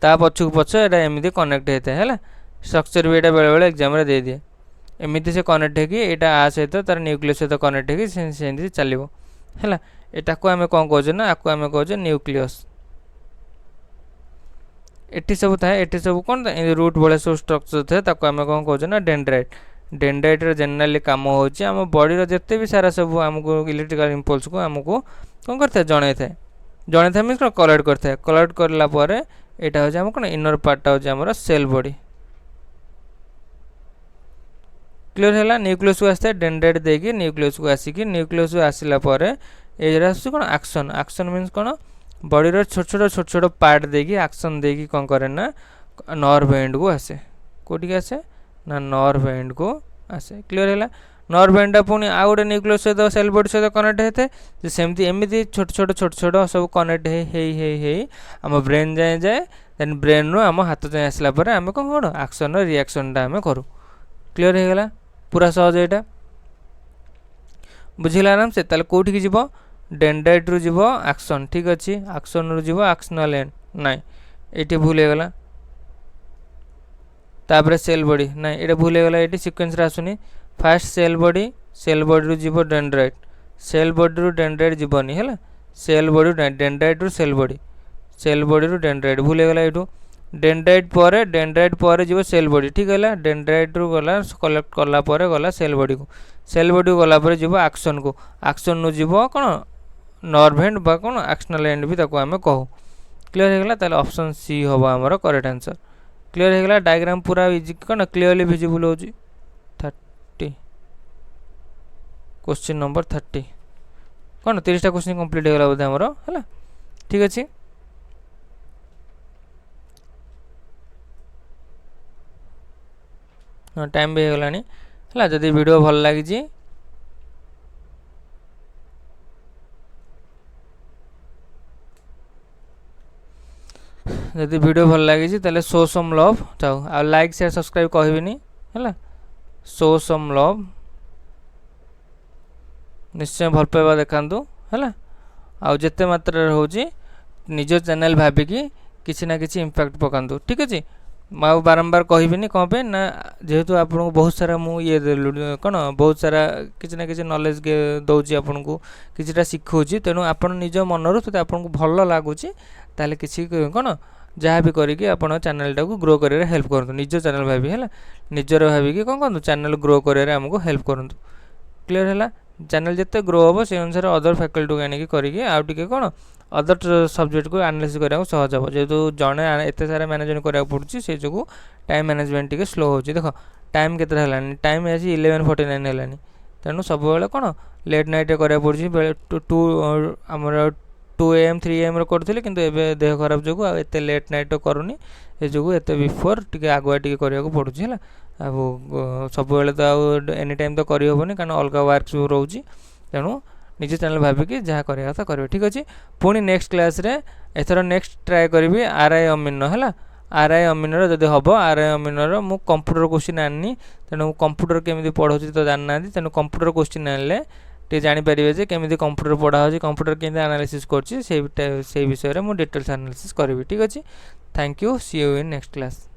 Speaker 1: ता पछक पछ एटा एमती कनेक्ट होता है स्ट्रक्चर भी एटा बेले बेले एग्जाम रे दे दिए एमती से कनेक्ट होगी एटा आ सहित तार न्यूक्लियस सहित कनेक्ट होगी सेमती चलो है एटा को आम कौन कहे ना आपको आम कहे न्यूक्लियस एटी सब था एटी सब कौन रूट भाया सब स्ट्रक्चर थाए ताको आम कौन कहे ना डेंड्राइट जेनेराली कम होची आम बॉडी जिते भी सारा सब आमको इलेक्ट्रिकल इम्पल्स को आमको कौन करता जन था मीन कौन कलेक्ट करता है कलेक्ट करला परे एटा हो कौन इनर पार्टा हो सेल बॉडी क्लियर है न्यूक्लियस को आसता है डेंड्राइट देकी न्यूक्लियस को आसिक न्यूक्लियस को आसला कौन एक्शन मीन्स कौन बॉडी छोट छोट पार्ट देकी एक्शन देकी कौन करे ना नर्व एंड को आसे कोटी आसे ना नर्व एंड को आसे क्लियर है नर्व एंड पुणी आउ गोटे न्यूक्लियस सहित सेल बॉडी सहित कनेक्ट होता है सेमती एमती छोट छोट सब कनेक्ट हे आम ब्रेन जाए देन ब्रेन रू आम हाथ जाए आसला आम कौन एक्शन रिएक्शन आम करूँ क्लियर हो गला पूरा सहज यहाँ बुझिला आराम से ताले कोठी की जीवो डेंड्राइट रु जीवो एक्शन ठीक अच्छे एक्शन रु जीवो एक्शनल एंड नाई ये भूल हो गला तापर सेल बॉडी नाई ये भूल हो गला ये सिक्वेन्स रे आसुनी फास्ट सेल बॉडी रु जीवो डेंड्राइट सेल बॉडी रु डेंड्राइट जीवनी है सेल बॉडी डेंड्राइट रु सेल बॉडी रु डेंड्राइट भूल गला ये डेंड्राइट पर जीव सेल बॉडी ठीक है डेंड्राइट रु गला कलेक्ट कला गला सेल बॉडी को गला जीव आक्शन नु जीव कौन नर्व एंड बा कौन एक्शनल एंड भी ताको आमे कहू क्लियर हो गला ताले ऑप्शन सी होबा हमर करेक्ट आंसर क्लियर हो गला डायग्राम पूरा इजी कौन क्लियरली विजिबल हो 30 क्वेश्चन नंबर 30 कौन 30टा क्वेश्चन कंप्लीट हो गला बोधे हमर है ठीक अच्छे हाँ टाइम भी हो गलानी है जदि वीडियो भल लगी जदि वीडियो भल लगी ताले शो सम लव चाहो आ लाइक शेयर सब्सक्राइब कहबिनी है शो सम लव निश्चय भल पाइबा देखांतु है आ जिते मात्रा होची निज चैनल भाबिकी किसी ना किसी इम्पैक्ट पकांतु ठीक अच्छे मैं बारंबार कहबिनी कौन पे ना जेहेतु आपको बहुत सारा मु ये कौन बहुत सारा किसी ना किसी नॉलेज दौची आपन को किसीटा शिखौची तेणु आपन निज मनरू तो आपको भल लगुच ताले किसी कौन जहाँ भी करिकी आपण चैनलटा को ग्रो कर हेल्प करतु निज चैनल भाभी है निजर भाविकी कौन कहतु चैनल ग्रो कर आमको हेल्प करतु क्लियर है चैनल जिते ग्रो हम से अनुसार अदर फैकल्टी को आनिक करिकी आउ टिके कौन अदर सब्जेक्ट को एनालिसिस करने सहज हम जेहेतु जड़े एत सारा मैनेजमेंट करा पड़ुछि से जो टाइम मैनेजमेंट टी स्लो हो देख टाइम के टाइम आज 11:49 है तेणु सब कौन लेट नाइट करा पड़ुछि 2 AM 3 AM करूँ किंतु एबे देह खराब जो एत लेट नाइट करूनी ये जो एत बिफोर टी आगुआ टी करा पड़ुछि है सब तो एनी टाइम तो करहबनी कारण अलग वर्क सब रोचे तेणु निज चैनल भाविकी जहाँ करा कथा करेंगे ठीक अच्छे पुणी नेक्स्ट क्लास रे एथर नेक्स्ट ट्राए करी आरआई अमीन है आरआई अमीन जब हम आरआई अमीन मु कंप्यूटर क्वेश्चन आनी तेणु कंप्यूटर केमी पढ़ाऊँ तो जाना तेणु कंप्यूटर क्वेश्चन आनले टे जानीपारे जे केमी कंप्यूटर पढ़ा कंप्यूटर केमी एनालिसिस कर विषय में मुझे डिटेल्स एनालिसिस करी ठीक अच्छे thank you see you in next class.